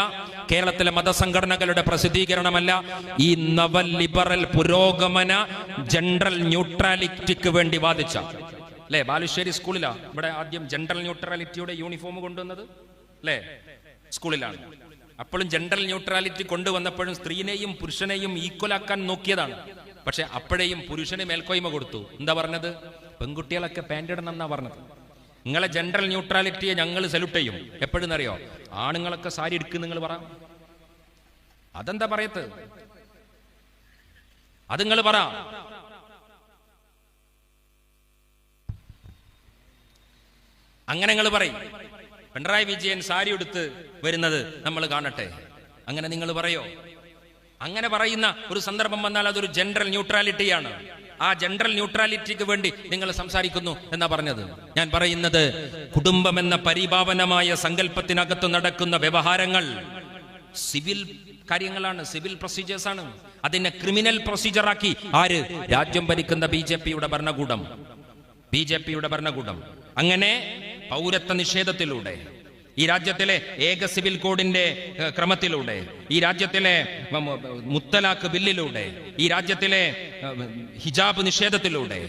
കേരളത്തിലെ മതസംഘടനകളുടെ പ്രസിദ്ധീകരണമല്ല, ഈ നവലിബറൽ പുരോഗമന ജനറൽ ന്യൂട്രാലിറ്റിക്ക് വേണ്ടി വാദിച്ച, അല്ലേ, ബാലുശ്ശേരി സ്കൂളിലാണ് ഇവിടെ ആദ്യം ജനറൽ ന്യൂട്രാലിറ്റിയുടെ യൂണിഫോം കൊണ്ടുവന്നത്, അല്ലേ, സ്കൂളിലാണ്. അപ്പോഴും ജനറൽ ന്യൂട്രാലിറ്റി കൊണ്ടുവന്നപ്പോഴും സ്ത്രീനെയും പുരുഷനെയും ഈക്വലാക്കാൻ നോക്കിയതാണ്. പക്ഷെ അപ്പോഴേയും പുരുഷന് മേൽക്കോയ്മ കൊടുത്തു. എന്താ പറഞ്ഞത്? പെൺകുട്ടികളൊക്കെ പാൻ്റ് ഇടണം എന്നാ പറഞ്ഞത്. നിങ്ങളെ ജനറൽ ന്യൂട്രാലിറ്റിയെ ഞങ്ങൾ സല്യൂട്ട് ചെയ്യും. എപ്പോഴും അറിയോ? ആണുങ്ങളൊക്കെ സാരി എടുക്കും നിങ്ങൾ പറ. അതെന്താ പറയത്ത്? അത് നിങ്ങൾ പറ. അങ്ങനെ നിങ്ങൾ പറയും. പിണറായി വിജയൻ സാരി എടുത്ത് വരുന്നത് നമ്മൾ കാണട്ടെ, അങ്ങനെ നിങ്ങൾ പറയോ? അങ്ങനെ പറയുന്ന ഒരു സന്ദർഭം വന്നാൽ അതൊരു ജനറൽ ന്യൂട്രാലിറ്റിയാണ്. ആ ജനറൽ ന്യൂട്രാലിറ്റിക്ക് വേണ്ടി നിങ്ങൾ സംസാരിക്കുന്നു എന്നാ പറഞ്ഞത്. ഞാൻ പറയുന്നത്, കുടുംബം എന്ന പരിപാവനമായ സങ്കല്പത്തിനകത്ത് നടക്കുന്ന വ്യവഹാരങ്ങൾ സിവിൽ കാര്യങ്ങളാണ്, സിവിൽ പ്രൊസീജിയേഴ്സ് ആണ്. അതിനെ ക്രിമിനൽ പ്രൊസീജിയറാക്കി ആര്? രാജ്യം ഭരിക്കുന്ന ബിജെപിയുടെ ഭരണകൂടം. അങ്ങനെ പൗരത്വ നിഷേധത്തിലൂടെ, ഈ രാജ്യത്തിലെ ഏക സിവിൽ കോഡിന്റെ ക്രമത്തിലൂടെ, ഈ രാജ്യത്തിലെ മുത്തലാഖ് ബില്ലിലൂടെ, ഈ രാജ്യത്തിലെ ഹിജാബ് നിഷേധത്തിലൂടെ,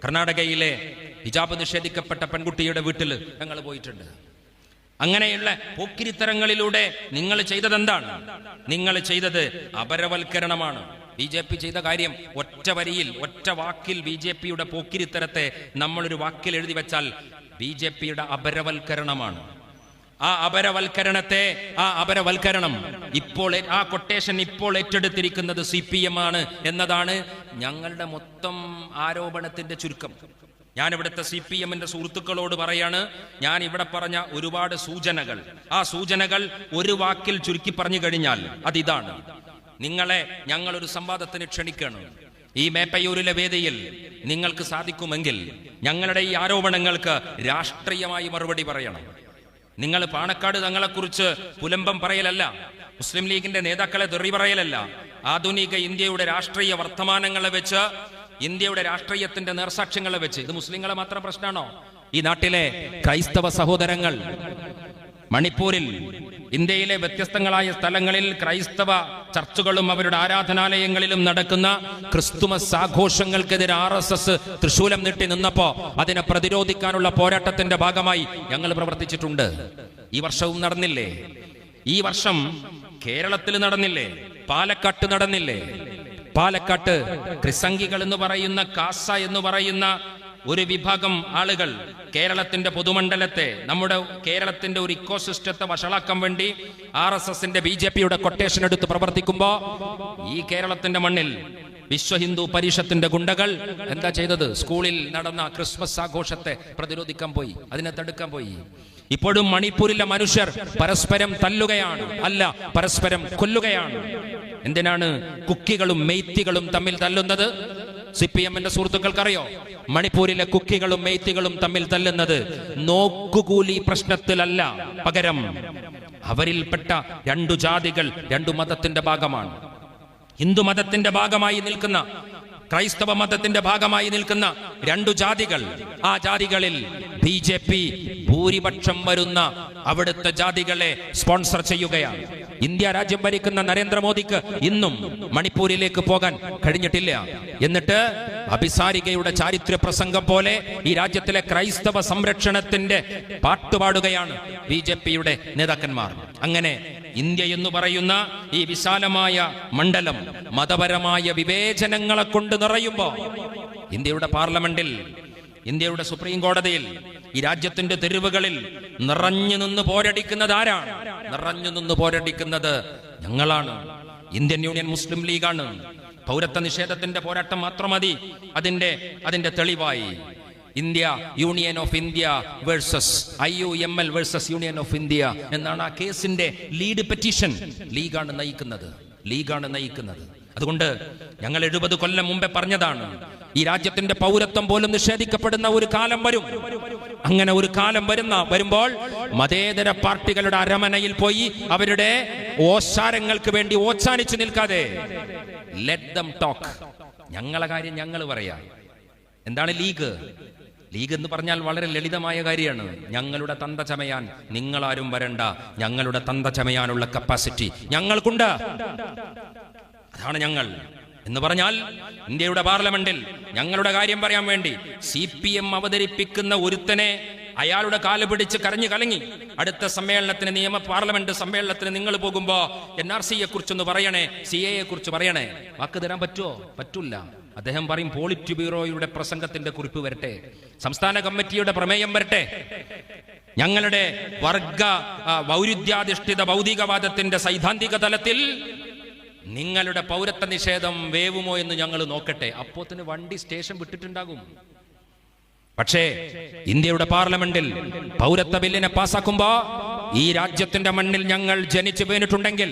കർണാടകയിലെ ഹിജാബ് നിഷേധിക്കപ്പെട്ട പെൺകുട്ടിയുടെ വീട്ടിൽ ഞങ്ങൾ പോയിട്ടുണ്ട്. അങ്ങനെയുള്ള പോക്കിരിത്തരങ്ങളിലൂടെ നിങ്ങൾ ചെയ്തത് എന്താണ്? നിങ്ങൾ ചെയ്തത് അപരവൽക്കരണമാണ്. BJP ചെയ്ത കാര്യം ഒറ്റ വരിയിൽ, ഒറ്റ വാക്കിൽ BJPയുടെ പോക്കിരിത്തരത്തെ നമ്മളൊരു വാക്കിൽ എഴുതി വെച്ചാൽ BJPയുടെ അപരവൽക്കരണമാണ്. ആ അപരവൽക്കരണം ഇപ്പോൾ, ആ കൊട്ടേഷൻ ഇപ്പോൾ ഏറ്റെടുത്തിരിക്കുന്നത് CPM ആണ് എന്നതാണ് ഞങ്ങളുടെ മൊത്തം ആരോപണത്തിന്റെ ചുരുക്കം. ഞാൻ ഇവിടുത്തെ CPM-ന്റെ സുഹൃത്തുക്കളോട് പറയാണ്, ഞാൻ ഇവിടെ പറഞ്ഞ ഒരുപാട് സൂചനകൾ, ആ സൂചനകൾ ഒരു വാക്കിൽ ചുരുക്കി പറഞ്ഞു കഴിഞ്ഞാൽ അതിതാണ്. നിങ്ങളെ ഞങ്ങളൊരു സംവാദത്തിന് ക്ഷണിക്കണം. ഈ മേപ്പയൂരിലെ വേദിയിൽ നിങ്ങൾക്ക് സാധിക്കുമെങ്കിൽ ഞങ്ങളുടെ ഈ ആരോപണങ്ങൾക്ക് രാഷ്ട്രീയമായി മറുപടി പറയണം. നിങ്ങൾ പാണക്കാട് തങ്ങളെക്കുറിച്ച് പുലമ്പം പറയലല്ല, മുസ്ലിം ലീഗിന്റെ നേതാക്കളെ തെറി പറയലല്ല, ആധുനിക ഇന്ത്യയുടെ രാഷ്ട്രീയ വർത്തമാനങ്ങളെ വെച്ച്, ഇന്ത്യയുടെ രാഷ്ട്രീയത്തിന്റെ നേർസാക്ഷ്യങ്ങളെ വെച്ച്. ഇത് മുസ്ലിങ്ങളെ മാത്രം പ്രശ്നമാണോ? ഈ നാട്ടിലെ ക്രൈസ്തവ സഹോദരങ്ങൾ, മണിപ്പൂരിൽ, ഇന്ത്യയിലെ വ്യത്യസ്തങ്ങളായ സ്ഥലങ്ങളിൽ ക്രൈസ്തവ ചർച്ചുകളും അവരുടെ ആരാധനാലയങ്ങളിലും നടക്കുന്ന ക്രിസ്തുമസ് ആഘോഷങ്ങൾക്കെതിരെ RSS തൃശൂലം നീട്ടി നിന്നപ്പോ അതിനെ പ്രതിരോധിക്കാനുള്ള പോരാട്ടത്തിന്റെ ഭാഗമായി ഞങ്ങൾ പ്രവർത്തിച്ചിട്ടുണ്ട്. ഈ വർഷവും നടന്നില്ലേ? ഈ വർഷം കേരളത്തിൽ നടന്നില്ലേ? പാലക്കാട്ട് നടന്നില്ലേ? പാലക്കാട്ട് ക്രിസംഗികൾ എന്ന് പറയുന്ന, കാസ എന്ന് പറയുന്ന ഒരു വിഭാഗം ആളുകൾ കേരളത്തിന്റെ പൊതുമണ്ഡലത്തെ, നമ്മുടെ കേരളത്തിന്റെ ഒരു ഇക്കോസിസ്റ്റത്തെ വഷളാക്കാൻ വേണ്ടി RSSന്റെ BJPയുടെ കൊട്ടേഷൻ എടുത്ത് പ്രവർത്തിക്കുമ്പോ ഈ കേരളത്തിന്റെ മണ്ണിൽ വിശ്വ ഹിന്ദു പരിഷത്തിന്റെ ഗുണ്ടകൾ എന്താ ചെയ്തത്? സ്കൂളിൽ നടന്ന ക്രിസ്മസ് ആഘോഷത്തെ പ്രതിരോധിക്കാൻ പോയി, അതിനെ തടുക്കാൻ പോയി. ഇപ്പോഴും മണിപ്പൂരിലെ മനുഷ്യർ പരസ്പരം തല്ലുകയാണ്, അല്ല പരസ്പരം കൊല്ലുകയാണ്. എന്തിനാണ് കുക്കികളും മെയ്ത്തികളും തമ്മിൽ തല്ലുന്നത്? CPM-ന്റെ സുഹൃത്തുക്കൾക്കറിയോ? മണിപ്പൂരിലെ കുക്കികളും മെയ്ത്തികളും തമ്മിൽ തല്ലുന്നത് നോക്കുകൂലി പ്രശ്നത്തിലല്ല, പകരം അവരിൽപ്പെട്ട രണ്ടു ജാതികൾ രണ്ടു മതത്തിന്റെ ഭാഗമാണ്. ഹിന്ദു മതത്തിന്റെ ഭാഗമായി നിൽക്കുന്ന, ക്രൈസ്തവ മതത്തിന്റെ ഭാഗമായി നിൽക്കുന്ന രണ്ടു ജാതികൾ. ആ ജാതികളിൽ BJP ഭൂരിപക്ഷം വരുന്ന അവിടുത്തെ ജാതികളെ സ്പോൺസർ ചെയ്യുകയാണ്. ഇന്ത്യ രാജ്യം ഭരിക്കുന്ന നരേന്ദ്രമോദിക്ക് ഇന്നും മണിപ്പൂരിലേക്ക് പോകാൻ കഴിഞ്ഞിട്ടില്ല. എന്നിട്ട് അഭിസാരികയുടെ ചാരിത്ര പ്രസംഗം പോലെ ഈ രാജ്യത്തിലെ ക്രൈസ്തവ സംരക്ഷണത്തിന്റെ പാട്ടുപാടുകയാണ് BJPയുടെ നേതാക്കന്മാർ. അങ്ങനെ ഇന്ത്യ എന്ന് പറയുന്ന ഈ വിശാലമായ മണ്ഡലം മതപരമായ വിവേചനങ്ങളെ കൊണ്ട് നിറയുമ്പോ ഇന്ത്യയുടെ പാർലമെന്റിൽ, ഇന്ത്യയുടെ സുപ്രീം കോടതിയിൽ, ഈ രാജ്യത്തിന്റെ തെരുവുകളിൽ നിറഞ്ഞു നിന്ന് പോരടിക്കുന്നത് ആരാണ്? നിറഞ്ഞു നിന്ന് പോരടിക്കുന്നത് ഞങ്ങളാണ്. ഇന്ത്യൻ യൂണിയൻ മുസ്ലിം ലീഗാണ്. പൗരത്വ നിഷേധത്തിന്റെ പോരാട്ടം മാത്രം മതി അതിന്റെ തെളിവായി. India union of India versus IUML versus union of India എന്നാണ് ആ കേസിന്റെ ലീഡ് പെറ്റീഷൻ. ലീഗാണ് നയിക്കുന്നത്. അതുകൊണ്ട് ഞങ്ങൾ 70 കൊല്ലം മുമ്പേ പറഞ്ഞതാണ്, ഈ രാജ്യത്തിന്റെ പൗരത്വം പോലും നിഷേധിക്കപ്പെടുന്ന ഒരു കാലം വരും. അങ്ങനെ ഒരു കാലം വരുമ്പോൾ മതേതര പാർട്ടികളുടെ അരമനയിൽ പോയി അവരുടെ ഓശാരങ്ങൾക്ക് വേണ്ടി ഓച്ചാനിച്ചു നിൽക്കാതെ ലെറ്റ് ദം ടോക്ക്. ഞങ്ങളെ കാര്യം ഞങ്ങൾ പറയാം. എന്താണ് ലീഗ്? ലീഗ് എന്ന് പറഞ്ഞാൽ വളരെ ലളിതമായ കാര്യമാണ്. ഞങ്ങളുടെ തന്ത ചമയാൻ നിങ്ങളാരും വരണ്ട. ഞങ്ങളുടെ തന്ത ചമയാനുള്ള കപ്പാസിറ്റി ഞങ്ങൾക്കുണ്ട്. അതാണ് ഞങ്ങൾ എന്ന് പറഞ്ഞാൽ, ഇന്ത്യയുടെ പാർലമെന്റിൽ ഞങ്ങളുടെ കാര്യം പറയാൻ വേണ്ടി CPM അവതരിപ്പിക്കുന്ന ഒരുത്തനെ അയാളുടെ കാല് പിടിച്ച് കരഞ്ഞു കലങ്ങി അടുത്ത സമ്മേളനത്തിന്, പാർലമെന്റ് സമ്മേളനത്തിന് നിങ്ങൾ പോകുമ്പോ NRCയെ കുറിച്ചൊന്ന് പറയണേ, CAയെ കുറിച്ച് പറയണേ. വാക്ക് തരാൻ പറ്റുമോ? പറ്റൂല. അദ്ദേഹം പറയും പോളിറ്റ് ബ്യൂറോയുടെ പ്രസംഗത്തിന്റെ കുറിപ്പ് വരട്ടെ, സംസ്ഥാന കമ്മിറ്റിയുടെ പ്രമേയം വരട്ടെ, ഞങ്ങളുടെ വർഗ വൈരുദ്ധ്യാധിഷ്ഠിത ഭൗതികവാദത്തിന്റെ സൈദ്ധാന്തിക തലത്തിൽ നിങ്ങളുടെ പൗരത്വ നിഷേധം വേവുമോ എന്ന് ഞങ്ങൾ നോക്കട്ടെ. അപ്പോത്തിന് വണ്ടി സ്റ്റേഷൻ വിട്ടിട്ടുണ്ടാകും. പക്ഷേ ഇന്ത്യയുടെ പാർലമെന്റിൽ പൗരത്വ ബില്ലിനെ പാസാക്കുമ്പോ ഈ രാജ്യത്തിന്റെ മണ്ണിൽ ഞങ്ങൾ ജനിച്ചു വീണിട്ടുണ്ടെങ്കിൽ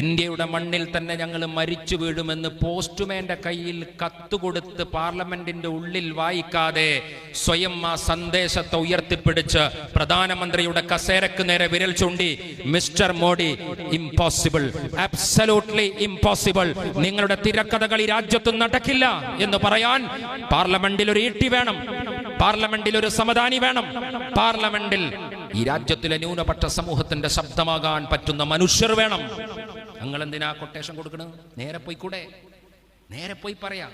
ഇന്ത്യയുടെ മണ്ണിൽ തന്നെ ഞങ്ങൾ മരിച്ചു വീഴുമെന്ന് പോസ്റ്റ്മാന്റെ കയ്യിൽ കത്തുകൊടുത്ത് പാർലമെന്റിന്റെ ഉള്ളിൽ വായിക്കാതെ സ്വയം ആ സന്ദേശത്തെ ഉയർത്തിപ്പിടിച്ച് പ്രധാനമന്ത്രിയുടെ കസേരക്ക് നേരെ വിരൽ ചൂണ്ടി mister Modi, impossible, absolutely impossible, നിങ്ങളുടെ തിരക്കഥകൾ ഈ രാജ്യത്ത് നടക്കില്ല എന്ന് പറയാൻ പാർലമെന്റിൽ ഒരു ഈട്ടി വേണം, പാർലമെന്റിൽ ഒരു സമദാനി വേണം, പാർലമെന്റിൽ ഈ രാജ്യത്തിലെ ന്യൂനപക്ഷ സമൂഹത്തിന്റെ ശബ്ദമാകാൻ പറ്റുന്ന മനുഷ്യർ വേണം. ഞങ്ങൾ എന്തിനാ കൊട്ടേഷൻ കൊടുക്കണം? നേരെ പോയിക്കൂടെ? നേരെ പോയി പറയാം.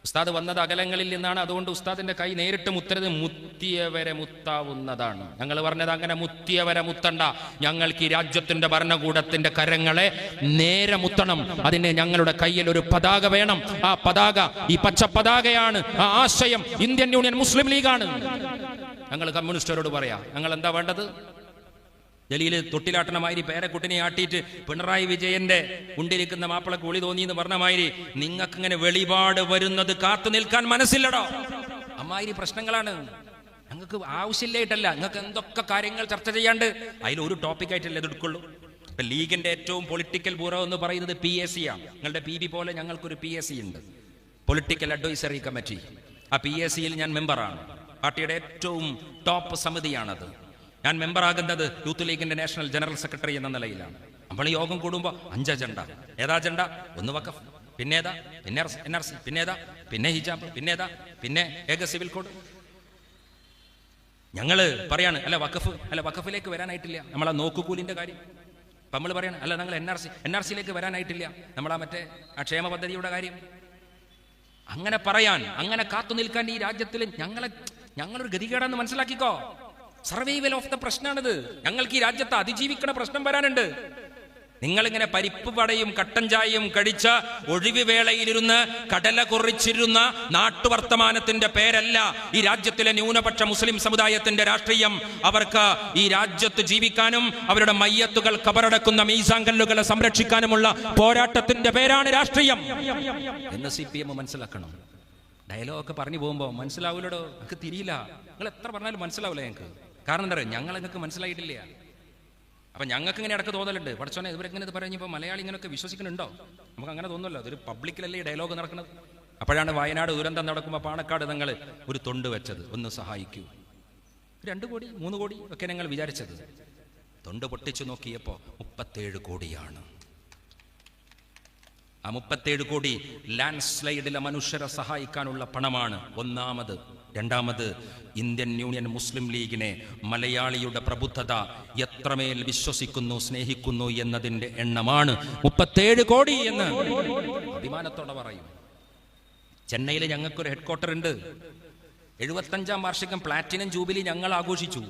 ഉസ്താദ് വന്നത് അകലങ്ങളിൽ നിന്നാണ്, അതുകൊണ്ട് ഉസ്താദിന്റെ കൈ നേരിട്ട് മുത്തരുത്, മുത്തിയവരെ മുത്താവുന്നതാണ്. ഞങ്ങൾ പറഞ്ഞത് അങ്ങനെ മുത്തിയവരെ മുത്തണ്ട, ഞങ്ങൾക്ക് ഈ രാജ്യത്തിന്റെ ഭരണകൂടത്തിന്റെ കരങ്ങളെ നേരെ മുത്തണം. അതിന് ഞങ്ങളുടെ കയ്യിൽ ഒരു പതാക വേണം. ആ പതാക, ഈ പച്ച പതാകയാണ്, ആ ആശയം ഇന്ത്യൻ യൂണിയൻ മുസ്ലിം ലീഗാണ്. ഞങ്ങൾ കമ്മ്യൂണിസ്റ്റരോട് പറയാം, ഞങ്ങൾ എന്താ വേണ്ടത്? ജലീല് തൊട്ടിലാട്ടണമാതിരി പേരക്കുട്ടിനെ ആട്ടിയിട്ട് പിണറായി വിജയന്റെ ഉണ്ടിരിക്കുന്ന മാപ്പിളക്ക് ഒളി തോന്നി എന്ന് പറഞ്ഞ മാതിരി നിങ്ങൾക്ക് ഇങ്ങനെ വെളിപാട് വരുന്നത് കാത്തു നിൽക്കാൻ മനസ്സില്ലടോ. അമ്മാതിരി പ്രശ്നങ്ങളാണ്. ഞങ്ങൾക്ക് ആവശ്യമില്ലായിട്ടല്ല, നിങ്ങൾക്ക് എന്തൊക്കെ കാര്യങ്ങൾ ചർച്ച ചെയ്യാണ്ട് അതിലൊരു ടോപ്പിക്കായിട്ടല്ലേ ഇത് എടുക്കുള്ളൂ. ഇപ്പൊ ലീഗിന്റെ ഏറ്റവും പൊളിറ്റിക്കൽ ബ്യൂറോ എന്ന് പറയുന്നത് PAC ആണ്. നിങ്ങളുടെ PB പോലെ ഞങ്ങൾക്കൊരു PAC ഉണ്ട്, പൊളിറ്റിക്കൽ അഡ്വൈസറി കമ്മിറ്റി. ആ PACയിൽ ഞാൻ മെമ്പറാണ്. പാർട്ടിയുടെ ഏറ്റവും ടോപ്പ് സമിതിയാണത്. ഞാൻ മെമ്പറാകുന്നത് യൂത്ത് ലീഗിന്റെ നാഷണൽ ജനറൽ സെക്രട്ടറി എന്ന നിലയിലാണ്. നമ്മൾ യോഗം കൂടുമ്പോൾ 5 അജണ്ട. ഏതാ അജണ്ട? ഒന്ന് വഖഫ്, പിന്നേതാ, പിന്നെ NRC, പിന്നേതാ, പിന്നെ ഹിജാബ്, പിന്നേതാ, പിന്നെ ഏക സിവിൽ കോഡ്. ഞങ്ങള് പറയാണ് വഖഫിലേക്ക് വരാനായിട്ടില്ല, നമ്മളാ നോക്കുകൂലിന്റെ കാര്യം. അപ്പൊ നമ്മൾ പറയണം ഞങ്ങൾ NRCയിലേക്ക് വരാനായിട്ടില്ല, നമ്മളാ മറ്റേ ആ ക്ഷേമ പദ്ധതിയുടെ കാര്യം. അങ്ങനെ പറയാൻ, അങ്ങനെ കാത്തു നിൽക്കാൻ ഈ രാജ്യത്തിൽ ഞങ്ങളൊരു ഗതികേടാന്ന് മനസ്സിലാക്കിക്കോ. സർവൈവൽ ഓഫ് ദ പ്രശ്നമാണിത്. ഞങ്ങൾക്ക് ഈ രാജ്യത്ത് അതിജീവിക്കണ പ്രശ്നം വരാനുണ്ട്. നിങ്ങളിങ്ങനെ പരിപ്പ് വടയും കട്ടൻ ചായയും കഴിച്ച ഒഴിവ് വേളയിലിരുന്ന് കടല കുറിച്ചിരുന്ന നാട്ടുവർത്തമാനത്തിന്റെ പേരല്ല ഈ രാജ്യത്തിലെ ന്യൂനപക്ഷ മുസ്ലിം സമുദായത്തിന്റെ രാഷ്ട്രീയം. അവർക്ക് ഈ രാജ്യത്ത് ജീവിക്കാനും അവരുടെ മയ്യത്തുകൾ കബറടക്കുന്ന മീസാങ്കല്ലുകളെ സംരക്ഷിക്കാനുമുള്ള പോരാട്ടത്തിന്റെ പേരാണ് രാഷ്ട്രീയം എന്ന് CPM മനസ്സിലാക്കണം. ഡയലോഗൊക്കെ പറഞ്ഞു പോകുമ്പോൾ മനസ്സിലാവില്ലടോ, നമുക്ക് തിരിയില്ല. നിങ്ങൾ എത്ര പറഞ്ഞാലും മനസ്സിലാവില്ല ഞങ്ങൾക്ക്. കാരണം എന്താ പറയുക, ഞങ്ങൾ നിങ്ങൾക്ക് മനസ്സിലായിട്ടില്ല. അപ്പൊ ഞങ്ങൾക്ക് ഇങ്ങനെ ഇടക്ക് തോന്നലുണ്ട്, പഠിച്ചോനെ ഇവരെങ്ങനെ ഇത് പറഞ്ഞപ്പോൾ മലയാളി ഇങ്ങനെയൊക്കെ വിശ്വസിക്കുന്നുണ്ടോ? നമുക്ക് അങ്ങനെ തോന്നുമല്ലോ. അതൊരു പബ്ലിക്കിലല്ലേ ഈ ഡയലോഗ് നടക്കുന്നത്. അപ്പോഴാണ് വയനാട് ദുരന്തം നടക്കുമ്പോൾ പാണക്കാട് തങ്ങൾ ഒരു തൊണ്ട് വെച്ചത്, ഒന്ന് സഹായിക്കൂ. 2 കോടി 3 കോടി ഒക്കെ ഞങ്ങൾ വിചാരിച്ചത്. തൊണ്ട് പൊട്ടിച്ചു നോക്കിയപ്പോൾ 37 കോടിയാണ്. ആ 37 കോടി ലാൻഡ് സ്ലൈഡിലെ മനുഷ്യരെ സഹായിക്കാനുള്ള പണമാണ്. ഒന്നാമത്. രണ്ടാമത്, ഇന്ത്യൻ യൂണിയൻ മുസ്ലിം ലീഗിനെ മലയാളിയുടെ പ്രബുദ്ധത എത്രമേൽ വിശ്വസിക്കുന്നു, സ്നേഹിക്കുന്നു എന്നതിൻ്റെ എണ്ണമാണ് 37 കോടി എന്ന് അഭിമാനത്തോടെ പറയും. ചെന്നൈയിൽ ഞങ്ങൾക്കൊരു ഹെഡ്ക്വാർട്ടർ ഉണ്ട്. 75ാം വാർഷികം പ്ലാറ്റിനം ജൂബിലി ഞങ്ങൾ ആഘോഷിച്ചു.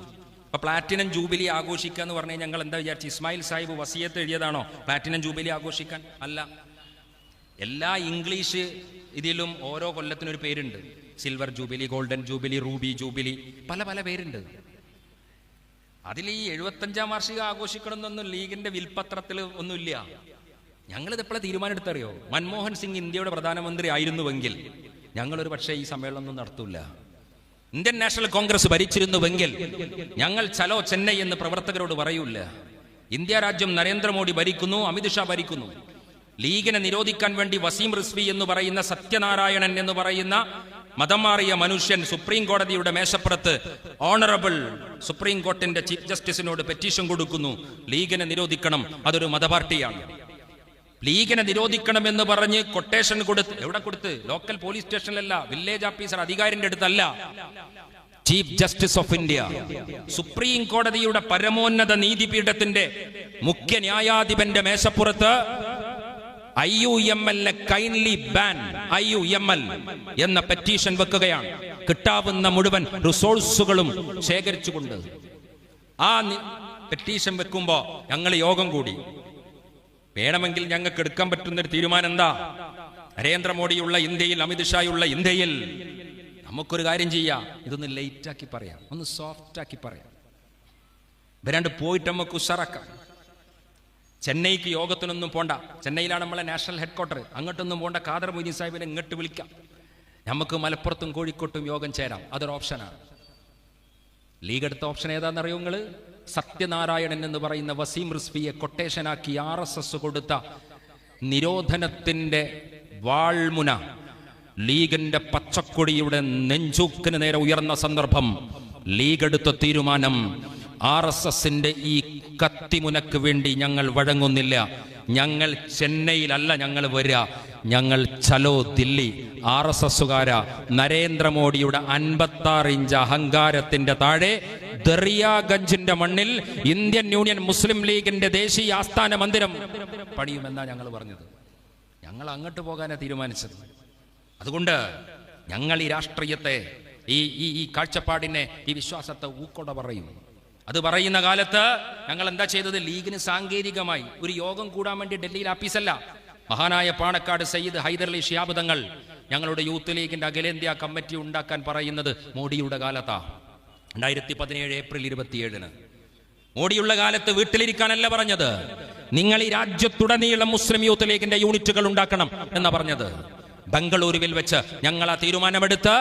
അപ്പൊ പ്ലാറ്റിനം ജൂബിലി ആഘോഷിക്കുക എന്ന് പറഞ്ഞാൽ ഞങ്ങൾ എന്താ വിചാരിച്ചു? ഇസ്മായിൽ സാഹിബ് വസിയത്ത് എഴുതിയതാണോ പ്ലാറ്റിനം ജൂബിലി ആഘോഷിക്കാൻ? അല്ല. എല്ലാ ഇംഗ്ലീഷ് ഇതിലും ഓരോ കൊല്ലത്തിനൊരു പേരുണ്ട്. Silver jubilee, golden jubilee, Ruby jubilee, പല പല പേരുണ്ട്. അതിൽ ഈ 75ാം വാർഷികം ആഘോഷിക്കണം എന്നൊന്നും ലീഗിന്റെ വിൽപത്രത്തിൽ ഒന്നുമില്ല. ഞങ്ങളിത് എപ്പോഴാണ് തീരുമാനം എടുത്തറിയോ? മൻമോഹൻ സിംഗ് ഇന്ത്യയുടെ പ്രധാനമന്ത്രി ആയിരുന്നുവെങ്കിൽ ഞങ്ങളൊരു പക്ഷേ ഈ സമ്മേളനം നടത്തൂല. ഇന്ത്യൻ നാഷണൽ കോൺഗ്രസ് ഭരിച്ചിരുന്നുവെങ്കിൽ ഞങ്ങൾ ചലോ ചെന്നൈ എന്ന് പ്രവർത്തകരോട് പറയൂല. ഇന്ത്യ രാജ്യം നരേന്ദ്രമോദി ഭരിക്കുന്നു, അമിത്ഷാ ഭരിക്കുന്നു. ലീഗിനെ നിരോധിക്കാൻ വേണ്ടി വസീം റിസ്വി എന്ന് പറയുന്ന സത്യനാരായണൻ എന്ന് പറയുന്ന മതം മാറിയ മനുഷ്യൻ സുപ്രീം കോടതിയുടെ മേശപ്പുറത്ത് ഓണറബിൾ സുപ്രീം കോർട്ടിന്റെ ചീഫ് ജസ്റ്റിസിനോട് പെറ്റീഷൻ കൊടുക്കുന്നു, ലീഗിനെ നിരോധിക്കണം, അതൊരു മതപാർട്ടിയാണ്. ലീഗിനെ നിരോധിക്കണമെന്ന് പറഞ്ഞ് കൊട്ടേഷൻ കൊടുത്ത്, എവിടെ കൊടുത്ത്? ലോക്കൽ പോലീസ് സ്റ്റേഷനിലല്ല, വില്ലേജ് ഓഫീസർ അധികാരിന്റെ അടുത്തല്ല, chief justice of India, supreme കോടതിയുടെ പരമോന്നത നീതിപീഠത്തിന്റെ മുഖ്യ ന്യായാധിപന്റെ മേശപ്പുറത്ത് IUML കൈൻഡ്ലി ബാൻ IUML എന്ന പെറ്റീഷൻ വെക്കുകയാണ്. കിട്ടാവുന്ന മുഴുവൻ റിസോഴ്സുകളും ശേഖരിച്ചുകൊണ്ട് ആ പെറ്റീഷൻ വെക്കുമ്പോ ഞങ്ങൾ യോഗം കൂടി. വേണമെങ്കിൽ ഞങ്ങൾക്ക് എടുക്കാൻ പറ്റുന്നൊരു തീരുമാനം എന്താ? നരേന്ദ്രമോദിയുള്ള ഇന്ത്യയിൽ, അമിത്ഷായുള്ള ഇന്ത്യയിൽ നമുക്കൊരു കാര്യം ചെയ്യാം, ഇതൊന്ന് ലൈറ്റാക്കി പറയാം, ഒന്ന് സോഫ്റ്റ് ആക്കി പറയാം, വരാണ്ട് പോയിട്ട് നമുക്ക് ഉഷാറാക്കാം. ചെന്നൈക്ക് യോഗത്തിനൊന്നും പോണ്ട, ചെന്നൈയിലാണ് നമ്മളെ നാഷണൽ ഹെഡ്ക്വാർട്ടർ, അങ്ങോട്ടൊന്നും പോണ്ട. ഖാദർ മൊയ്തീൻ സാഹിബിനെ ഇങ്ങോട്ട് വിളിക്കാം, നമുക്ക് മലപ്പുറത്തും കോഴിക്കോട്ടും യോഗം ചേരാം. അതൊരു ഓപ്ഷനാണ്. ലീഗ് എടുത്ത ഓപ്ഷൻ ഏതാണെന്നറിയോ നിങ്ങൾ? സത്യനാരായണൻ എന്ന് പറയുന്ന വസീം റിസ്വിയെ കൊട്ടേഷനാക്കി RSS കൊടുത്ത നിരോധനത്തിന്റെ വാൾമുന ലീഗിന്റെ പച്ചക്കൊടിയുടെ നെഞ്ചൂക്കിന് നേരെ ഉയർന്ന സന്ദർഭം ലീഗ് എടുത്ത തീരുമാനം, RSSന്റെ ഈ കത്തിമുനക്ക് വേണ്ടി ഞങ്ങൾ വഴങ്ങുന്നില്ല. ഞങ്ങൾ ചെന്നൈയിലല്ല ഞങ്ങൾ വരിക, ഞങ്ങൾ ചലോ ദില്ലി. RSSകാര നരേന്ദ്രമോദിയുടെ 56 ഇഞ്ച് അഹങ്കാരത്തിന്റെ താഴെ ദറിയാഗഞ്ചിന്റെ മണ്ണിൽ ഇന്ത്യൻ യൂണിയൻ മുസ്ലിം ലീഗിന്റെ ദേശീയ ആസ്ഥാന മന്ദിരം പണിയുമെന്നാണ് ഞങ്ങൾ പറഞ്ഞത്. ഞങ്ങൾ അങ്ങോട്ട് പോകാനാണ് തീരുമാനിച്ചത്. അതുകൊണ്ട് ഞങ്ങൾ ഈ രാഷ്ട്രീയത്തെ, ഈ കാഴ്ചപ്പാടിനെ, ഈ വിശ്വാസത്തെ ഊക്കൊട പറയും. അത് പറയുന്ന കാലത്ത് ഞങ്ങൾ എന്താ ചെയ്തത്? ലീഗിന് സാങ്കേതികമായി ഒരു യോഗം കൂടാൻ വേണ്ടി ഡൽഹിയിൽ ആഫീസല്ല, മഹാനായ പാണക്കാട് സയ്യിദ് ഹൈദരലി ശിഹാബ് തങ്ങൾ ഞങ്ങളുടെ യൂത്ത് ലീഗിന്റെ അഖിലേന്ത്യാ കമ്മിറ്റി ഉണ്ടാക്കാൻ പറയുന്നത് മോഡിയുടെ കാലത്താ. 2017 ഏപ്രിൽ 27 മോഡിയുള്ള കാലത്ത് വീട്ടിലിരിക്കാനല്ല പറഞ്ഞത്, നിങ്ങൾ ഈ രാജ്യത്തുടനീളം മുസ്ലിം യൂത്ത് ലീഗിന്റെ യൂണിറ്റുകൾ ഉണ്ടാക്കണം എന്നാ പറഞ്ഞത്. ബംഗളൂരുവിൽ വെച്ച് ഞങ്ങൾ ആ തീരുമാനമെടുത്ത്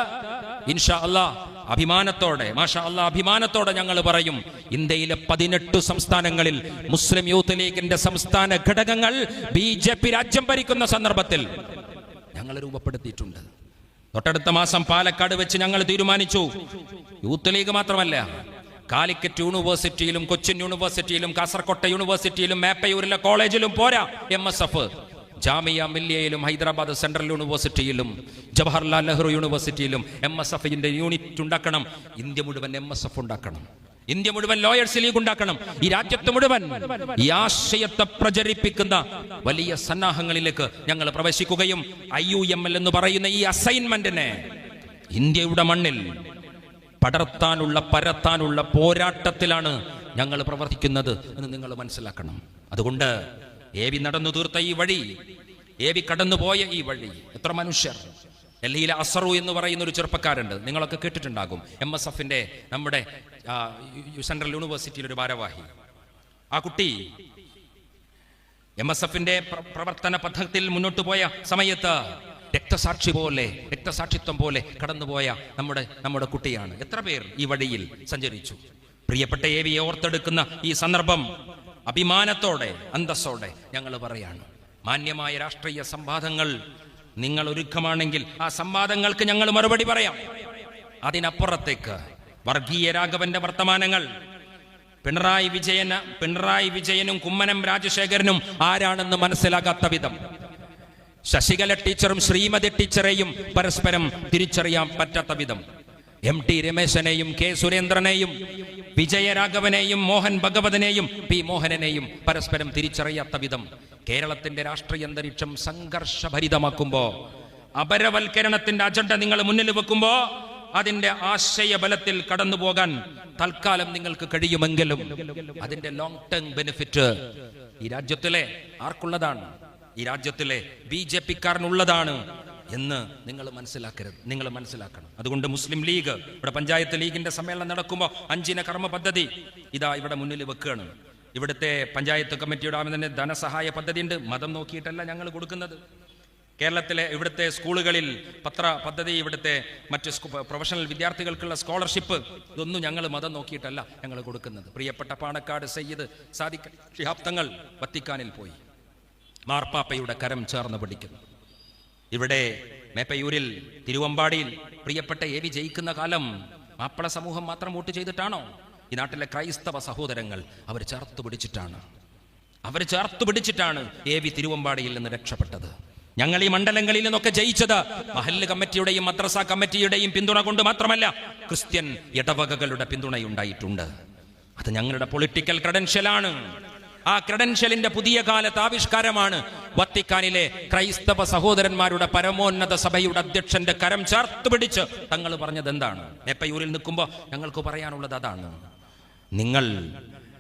ഇൻഷാ അല്ലാഹ് അഭിമാനത്തോടെ, മാഷാ അല്ലാഹ് അഭിമാനത്തോടെ ഞങ്ങൾ പറയും, ഇന്ത്യയിലെ 18 സംസ്ഥാനങ്ങളിൽ മുസ്ലിം യൂത്ത് ലീഗിന്റെ സംസ്ഥാന ഘടകങ്ങൾ BJP രാജ്യം ഭരിക്കുന്ന സന്ദർഭത്തിൽ ഞങ്ങൾ രൂപപ്പെടുത്തിയിട്ടുണ്ട്. തൊട്ടടുത്ത മാസം പാലക്കാട് വെച്ച് ഞങ്ങൾ തീരുമാനിച്ചു, യൂത്ത് ലീഗ് മാത്രമല്ല, കാലിക്കറ്റ് യൂണിവേഴ്സിറ്റിയിലും കൊച്ചിൻ യൂണിവേഴ്സിറ്റിയിലും കാസർകോട്ടെ യൂണിവേഴ്സിറ്റിയിലും മേപ്പയൂരിലെ കോളേജിലും പോരാ, MSF ജാമിയ മില്ലിയയിലും ഹൈദരാബാദ് സെൻട്രൽ യൂണിവേഴ്സിറ്റിയിലും ജവഹർലാൽ നെഹ്റു യൂണിവേഴ്സിറ്റിയിലും MSFന്റെ യൂണിറ്റ് ഉണ്ടാക്കണം. ഇന്ത്യ മുഴുവൻ MSF ഉണ്ടാക്കണം, ഇന്ത്യ മുഴുവൻ ലോയേഴ്സ് ലീഗ് ഉണ്ടാക്കണം. ഈ രാജ്യത്ത് മുഴുവൻ ഈ ആശയത്തെ പ്രചരിപ്പിക്കുന്ന വലിയ സന്നാഹങ്ങളിലേക്ക് ഞങ്ങൾ പ്രവേശിക്കുകയും IUML എന്ന് പറയുന്ന ഈ അസൈൻമെന്റിനെ ഇന്ത്യയുടെ മണ്ണിൽ പരത്താനുള്ള പോരാട്ടത്തിലാണ് ഞങ്ങൾ പ്രവർത്തിക്കുന്നത് എന്ന് നിങ്ങൾ മനസ്സിലാക്കണം. അതുകൊണ്ട് ഏവി നടന്നു തീർത്ത ഈ വഴി, ഏവി കടന്നുപോയ ഈ വഴി, എത്ര മനുഷ്യർ. ഡൽഹിയിലെ അസറു എന്ന് പറയുന്ന ഒരു ചെറുപ്പക്കാരുണ്ട്, നിങ്ങളൊക്കെ കേട്ടിട്ടുണ്ടാകും. MSFന്റെ നമ്മുടെ സെൻട്രൽ യൂണിവേഴ്സിറ്റിയിൽ ഒരു ഭാരവാഹി. ആ കുട്ടി MSFന്റെ പ്രവർത്തന പദ്ധതിയിൽ മുന്നോട്ട് പോയ സമയത്ത് രക്തസാക്ഷിത്വം പോലെ കടന്നുപോയ നമ്മുടെ കുട്ടിയാണ്. എത്ര പേർ ഈ വഴിയിൽ സഞ്ചരിച്ചു. പ്രിയപ്പെട്ട ഏവിയെ ഓർത്തെടുക്കുന്ന ഈ സന്ദർഭം അഭിമാനത്തോടെ, അന്തസ്സോടെ ഞങ്ങൾ പറയാണ്. മാന്യമായ രാഷ്ട്രീയ സംവാദങ്ങൾ നിങ്ങൾ ഒരുക്കമാണെങ്കിൽ ആ സംവാദങ്ങൾക്ക് ഞങ്ങൾ മറുപടി പറയാം. അതിനപ്പുറത്തേക്ക് വർഗീയ രാഘവന്റെ വർത്തമാനങ്ങൾ, പിണറായി വിജയനും കുമ്മനം രാജശേഖരനും ആരാണെന്ന് മനസ്സിലാകാത്ത വിധം, ശശികല ടീച്ചറും ശ്രീമതി ടീച്ചറെയും പരസ്പരം തിരിച്ചറിയാൻ പറ്റാത്ത വിധം, MT രമേശനെയും കെ സുരേന്ദ്രനെയും വിജയരാഘവനെയും മോഹൻ ഭഗവതിനെയും പി മോഹനനെയും പരസ്പരം തിരിച്ചറിയാത്ത വിധം കേരളത്തിന്റെ രാഷ്ട്രീയ അന്തരീക്ഷം സംഘർഷഭരിതമാക്കുമ്പോ, അപരവൽക്കരണത്തിന്റെ അജണ്ട നിങ്ങൾ മുന്നിൽ വെക്കുമ്പോ, അതിന്റെ ആശയബലത്തിൽ കടന്നു പോകാൻ തൽക്കാലം നിങ്ങൾക്ക് കഴിയുമെങ്കിലും അതിന്റെ ലോങ് ടേം ബെനിഫിറ്റ് ഈ രാജ്യത്തിലെ ആർക്കുള്ളതാണ്? ഈ രാജ്യത്തിലെ BJP-ക്കാരനുള്ളതാണ് എന്ന് നിങ്ങൾ മനസ്സിലാക്കണം. അതുകൊണ്ട് മുസ്ലിം ലീഗ് ഇവിടെ പഞ്ചായത്ത് ലീഗിന്റെ സമ്മേളനം നടക്കുമ്പോൾ 5 കർമ്മ പദ്ധതി ഇതാ ഇവിടെ മുന്നിൽ വെക്കുകയാണ്. ഇവിടുത്തെ പഞ്ചായത്ത് കമ്മിറ്റിയുടെ തന്നെ ധനസഹായ പദ്ധതി ഉണ്ട്. മതം നോക്കിയിട്ടല്ല ഞങ്ങൾ കൊടുക്കുന്നത്. കേരളത്തിലെ ഇവിടുത്തെ സ്കൂളുകളിൽ പത്ര പദ്ധതി, ഇവിടുത്തെ മറ്റ് പ്രൊഫഷണൽ വിദ്യാർത്ഥികൾക്കുള്ള സ്കോളർഷിപ്പ്, ഇതൊന്നും ഞങ്ങൾ മതം നോക്കിയിട്ടല്ല ഞങ്ങൾ കൊടുക്കുന്നത്. പ്രിയപ്പെട്ട പാണക്കാട് സയ്യിദ് സാദിഖ് ശിഹാബ് തങ്ങൾ വത്തിക്കാനിൽ പോയി മാർപ്പാപ്പയുടെ കരം ചേർന്ന് പിടിക്കുന്നു. ഇവിടെ മേപ്പയൂരിൽ തിരുവമ്പാടിയിൽ പ്രിയപ്പെട്ട AV ജയിക്കുന്ന കാലം മാപ്പിള സമൂഹം മാത്രം വോട്ട് ചെയ്തിട്ടാണോ? ഈ നാട്ടിലെ ക്രൈസ്തവ സഹോദരങ്ങൾ അവർ ചേർത്ത് പിടിച്ചിട്ടാണ് AV തിരുവമ്പാടിയിൽ നിന്ന് രക്ഷപ്പെട്ടത്. ഞങ്ങൾ ഈ മണ്ഡലങ്ങളിൽ നിന്നൊക്കെ ജയിച്ചത് മഹല്ല് കമ്മിറ്റിയുടെയും മദ്രസ കമ്മിറ്റിയുടെയും പിന്തുണ കൊണ്ട് മാത്രമല്ല, ക്രിസ്ത്യൻ ഇടവകകളുടെ പിന്തുണയുണ്ടായിട്ടുണ്ട്. അത് ഞങ്ങളുടെ പൊളിറ്റിക്കൽ ക്രെഡൻഷ്യലാണ്. ആ ക്രെഡൻഷ്യലിന്റെ പുതിയ കാലത്ത് ആവിഷ്കാരമാണ് വത്തിക്കാനിലെ ക്രൈസ്തവ സഹോദരന്മാരുടെ പരമോന്നത സഭയുടെ അധ്യക്ഷന്റെ കരം ചേർത്ത് പിടിച്ച് തങ്ങൾ പറഞ്ഞത് എന്താണ്? മേപ്പയൂരിൽ നിൽക്കുമ്പോൾ ഞങ്ങൾക്ക് പറയാനുള്ളത് അതാണ്. നിങ്ങൾ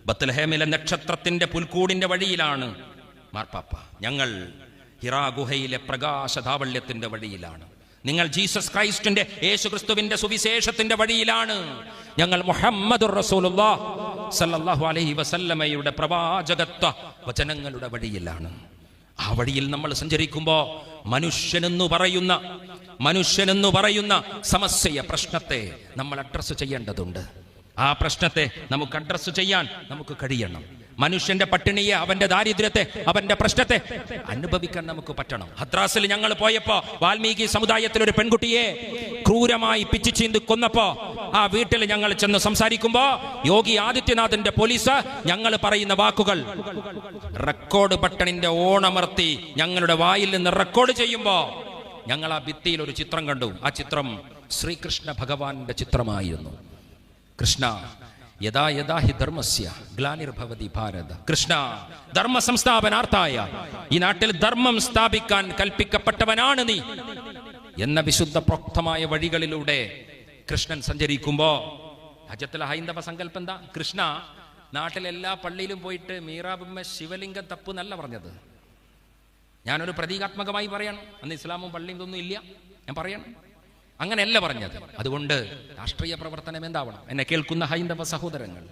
ബത്ലഹേമിലെ നക്ഷത്രത്തിന്റെ പുൽക്കൂടിന്റെ വഴിയിലാണ് മാർപ്പാപ്പ, ഞങ്ങൾ ഹിറാ ഗുഹയിലെ പ്രകാശധാവള്യത്തിന്റെ വഴിയിലാണ്. നിങ്ങൾ ജീസസ് ക്രൈസ്റ്റിന്റെ യേശുക്രിസ്തുവിന്റെ സുവിശേഷത്തിന്റെ വഴിയിലാണ്. ഞങ്ങൾ മുഹമ്മദുർ റസൂലുള്ളാഹ് സല്ലല്ലാഹു അലൈഹി വസല്ലമയുടെ പ്രവാചകത്വ വചനങ്ങളുടെ വഴിയിലാണ്. ആ വഴിയിൽ നമ്മൾ സഞ്ചരിക്കുമ്പോൾ മനുഷ്യനെന്നു പറയുന്ന സമസ്യ പ്രശ്നത്തെ നമ്മൾ അഡ്രസ്സ് ചെയ്യേണ്ടതുണ്ട്. ആ പ്രശ്നത്തെ നമുക്ക് അഡ്രസ്സ് ചെയ്യാൻ നമുക്ക് കഴിയണം. മനുഷ്യന്റെ പട്ടിണിയെ, അവന്റെ ദാരിദ്ര്യത്തെ, അവന്റെ പ്രശ്നത്തെ അനുഭവിക്കാൻ നമുക്ക് പറ്റണം. ഹദ്രാസിൽ ഞങ്ങൾ പോയപ്പോ വാൽമീകി സമുദായത്തിൽ ഒരു പെൺകുട്ടിയെ ക്രൂരമായി പിച്ചിച്ചീന്തി കൊന്നപ്പോ ആ വീട്ടിൽ ഞങ്ങൾ ചെന്ന് സംസാരിക്കുമ്പോ യോഗി ആദിത്യനാഥിന്റെ പോലീസ് ഞങ്ങൾ പറയുന്ന വാക്കുകൾ റെക്കോർഡ് ബട്ടണിന്റെ ഓണമർത്തി ഞങ്ങളുടെ വായിൽ നിന്ന് റെക്കോർഡ് ചെയ്യുമ്പോ ഞങ്ങൾ ആ ഭിത്തിയിൽ ഒരു ചിത്രം കണ്ടു. ആ ചിത്രം ശ്രീകൃഷ്ണ ഭഗവാന്റെ ചിത്രമായിരുന്നു. കൃഷ്ണ യഥാ യഥാ ഹി ധർമ്മസ്യ ഗ്ലാനിർഭവതി ഭാരത. കൃഷ്ണ ധർമ്മ സംസ്ഥാപനാർത്ഥായ, ഈ നാട്ടിൽ ധർമ്മം സ്ഥാപിക്കാൻ കൽപ്പിക്കപ്പെട്ടവനാണ് നീ എന്ന വിശുദ്ധ പ്രോക്തമായ വഴികളിലൂടെ കൃഷ്ണൻ സഞ്ചരിക്കുമ്പോ രാജ്യത്തിലെ ഹൈന്ദവ സങ്കല്പം എന്താ? കൃഷ്ണ നാട്ടിലെല്ലാ പള്ളിയിലും പോയിട്ട് മീറാബുമ്മ ശിവലിംഗം തപ്പ് എന്നല്ല പറഞ്ഞത്. ഞാനൊരു പ്രതീകാത്മകമായി പറയണം. അന്ന് ഇസ്ലാമും പള്ളിയും ഇതൊന്നും ഇല്ല, ഞാൻ പറയണം. അങ്ങനെയല്ല പറഞ്ഞത്. അതുകൊണ്ട് രാഷ്ട്രീയ പ്രവർത്തനം എന്താവണം? എന്നെ കേൾക്കുന്ന ഹൈന്ദവ സഹോദരങ്ങൾ,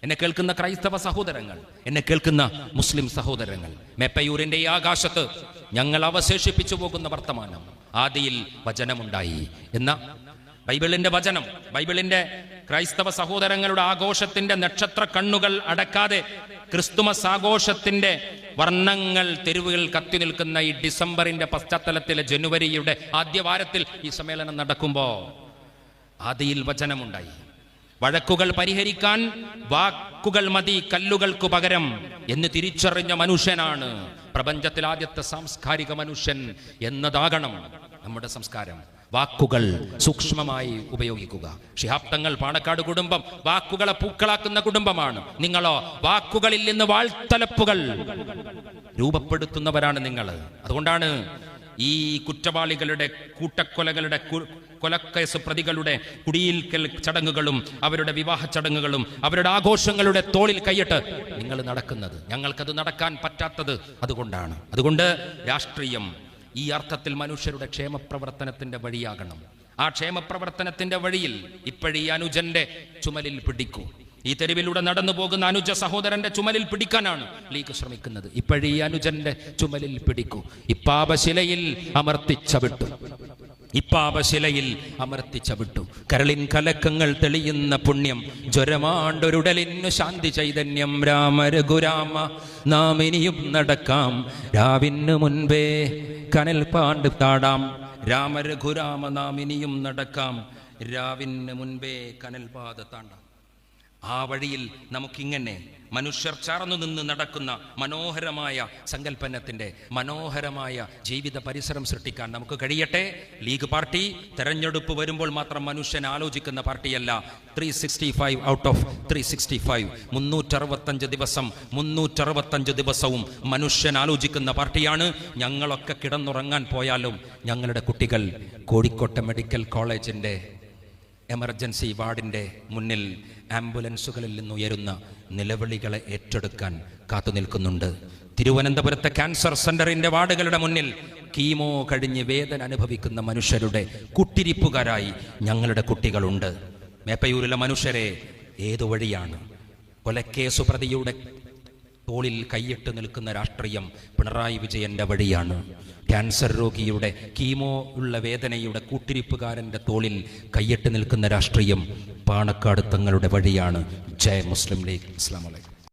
എന്നെ കേൾക്കുന്ന ക്രൈസ്തവ സഹോദരങ്ങൾ, എന്നെ കേൾക്കുന്ന മുസ്ലിം സഹോദരങ്ങൾ, മേപ്പയൂരിന്റെ ഈ ആകാശത്ത് ഞങ്ങൾ അവശേഷിപ്പിച്ചു പോകുന്ന വർത്തമാനം, ആദിയിൽ വചനമുണ്ടായി എന്ന ബൈബിളിന്റെ വചനം, ബൈബിളിന്റെ ക്രൈസ്തവ സഹോദരങ്ങളുടെ ആഘോഷത്തിന്റെ നക്ഷത്ര കണ്ണുകൾ അടക്കാതെ ക്രിസ്തുമസ് ആഘോഷത്തിന്റെ വർണ്ണങ്ങൾ തെരുവുകൾ കത്തി നിൽക്കുന്ന ഈ ഡിസംബറിന്റെ പശ്ചാത്തലത്തിലെ ജനുവരിയുടെ ആദ്യവാരത്തിൽ ഈ സമ്മേളനം നടക്കുമ്പോൾ ആദിയിൽ വചനമുണ്ടായി. വഴക്കുകൾ പരിഹരിക്കാൻ വാക്കുകൾ മതി കല്ലുകൾക്ക് പകരം എന്ന് തിരിച്ചറിഞ്ഞ മനുഷ്യനാണ് പ്രപഞ്ചത്തിൽ ആദ്യത്തെ സാംസ്കാരിക മനുഷ്യൻ എന്നതാകണം നമ്മുടെ സംസ്കാരം. വാക്കുകൾ സൂക്ഷ്മമായി ഉപയോഗിക്കുക. ശിഹാബ് തങ്ങൾ പാണക്കാട് കുടുംബം വാക്കുകളെ പൂക്കളാക്കുന്ന കുടുംബമാണ്. നിങ്ങളോ വാക്കുകളിൽ നിന്ന് വാൾത്തലപ്പുകൾ രൂപപ്പെടുത്തുന്നവരാണ് നിങ്ങൾ. അതുകൊണ്ടാണ് ഈ കുറ്റവാളികളുടെ കൂട്ടക്കൊലകളുടെ കൊലക്കേസ് പ്രതികളുടെ കുടിയിൽക്കൽ ചടങ്ങുകളും അവരുടെ വിവാഹ ചടങ്ങുകളും അവരുടെ ആഘോഷങ്ങളുടെ തോളിൽ കൈയിട്ട് നിങ്ങൾ നടക്കുന്നത്. ഞങ്ങൾക്കത് നടക്കാൻ പറ്റാത്തത് അതുകൊണ്ടാണ്. അതുകൊണ്ട് രാഷ്ട്രീയം ഈ അർത്ഥത്തിൽ മനുഷ്യരുടെ ക്ഷേമപ്രവർത്തനത്തിന്റെ വഴിയാകണം. ആ ക്ഷേമപ്രവർത്തനത്തിന്റെ വഴിയിൽ ഇപ്പോഴീ അനുജന്റെ ചുമലിൽ പിടിക്കൂ. ഈ തെരുവിലൂടെ നടന്നു പോകുന്ന അനുജ സഹോദരന്റെ ചുമലിൽ പിടിക്കാനാണ് ലീഗ് ശ്രമിക്കുന്നത്. ഇപ്പോഴീ അനുജന്റെ ചുമലിൽ പിടിക്കൂ. ഇപ്പാപശിലയിൽ അമർത്തിച്ചവിട്ടു കരളിൻ കലക്കങ്ങൾ തെളിയുന്ന പുണ്യം ജ്വരമാണ്ടൊരുടലിന്നു ശാന്തി ചൈതന്യം. രാമ രഘുരാമ നാം ഇനിയും നടക്കാം രാവിന് മുൻപേ കനൽ പാണ്ട് താടാം. രാമരഘുരാമ നാം ഇനിയും നടക്കാം, രാവിന് മുൻപേ കനൽ പാത താണ്ടാം. ആ വഴിയിൽ നമുക്കിങ്ങനെ മനുഷ്യർ ചേർന്നു നിന്ന് നടക്കുന്ന മനോഹരമായ സങ്കല്പനത്തിൻ്റെ മനോഹരമായ ജീവിത പരിസരം സൃഷ്ടിക്കാൻ നമുക്ക് കഴിയട്ടെ. ലീഗ് പാർട്ടി തെരഞ്ഞെടുപ്പ് വരുമ്പോൾ മാത്രം മനുഷ്യൻ ആലോചിക്കുന്ന പാർട്ടിയല്ല. 365 ഔട്ട് ഓഫ് 365 365 ദിവസവും മനുഷ്യൻ ആലോചിക്കുന്ന പാർട്ടിയാണ്. ഞങ്ങളൊക്കെ കിടന്നുറങ്ങാൻ പോയാലും ഞങ്ങളുടെ കുട്ടികൾ കോഴിക്കോട്ടെ മെഡിക്കൽ കോളേജിൻ്റെ എമർജൻസി വാർഡിൻ്റെ മുന്നിൽ ആംബുലൻസുകളിൽ നിന്നുയരുന്ന നിലവിളികളെ ഏറ്റെടുക്കാൻ കാത്തു നിൽക്കുന്നുണ്ട്. തിരുവനന്തപുരത്തെ ക്യാൻസർ സെന്ററിന്റെ വാർഡുകളുടെ മുന്നിൽ കീമോ കഴിഞ്ഞ് വേദന അനുഭവിക്കുന്ന മനുഷ്യരുടെ കുട്ടിരിപ്പുകാരായി ഞങ്ങളുടെ കുട്ടികളുണ്ട്. മേപ്പയൂരിലെ മനുഷ്യരെ ഏതു വഴിയാണ്? കൊലക്കേസു പ്രതിയുടെ തോളിൽ കൈയിട്ട് നിൽക്കുന്ന രാഷ്ട്രീയം പിണറായി വിജയന്റെ വഴിയാണ്. ക്യാൻസർ രോഗിയുടെ കീമോ ഉള്ള വേദനയുടെ കൂട്ടിരിപ്പുകാരൻ്റെ തോളിൽ കൈയിട്ട് നിൽക്കുന്ന രാഷ്ട്രീയം പാണക്കാട് തങ്ങളുടെ വഴിയാണ്. ജയ് മുസ്ലിം ലീഗ്. അസ്സലാമു അലൈക്കും.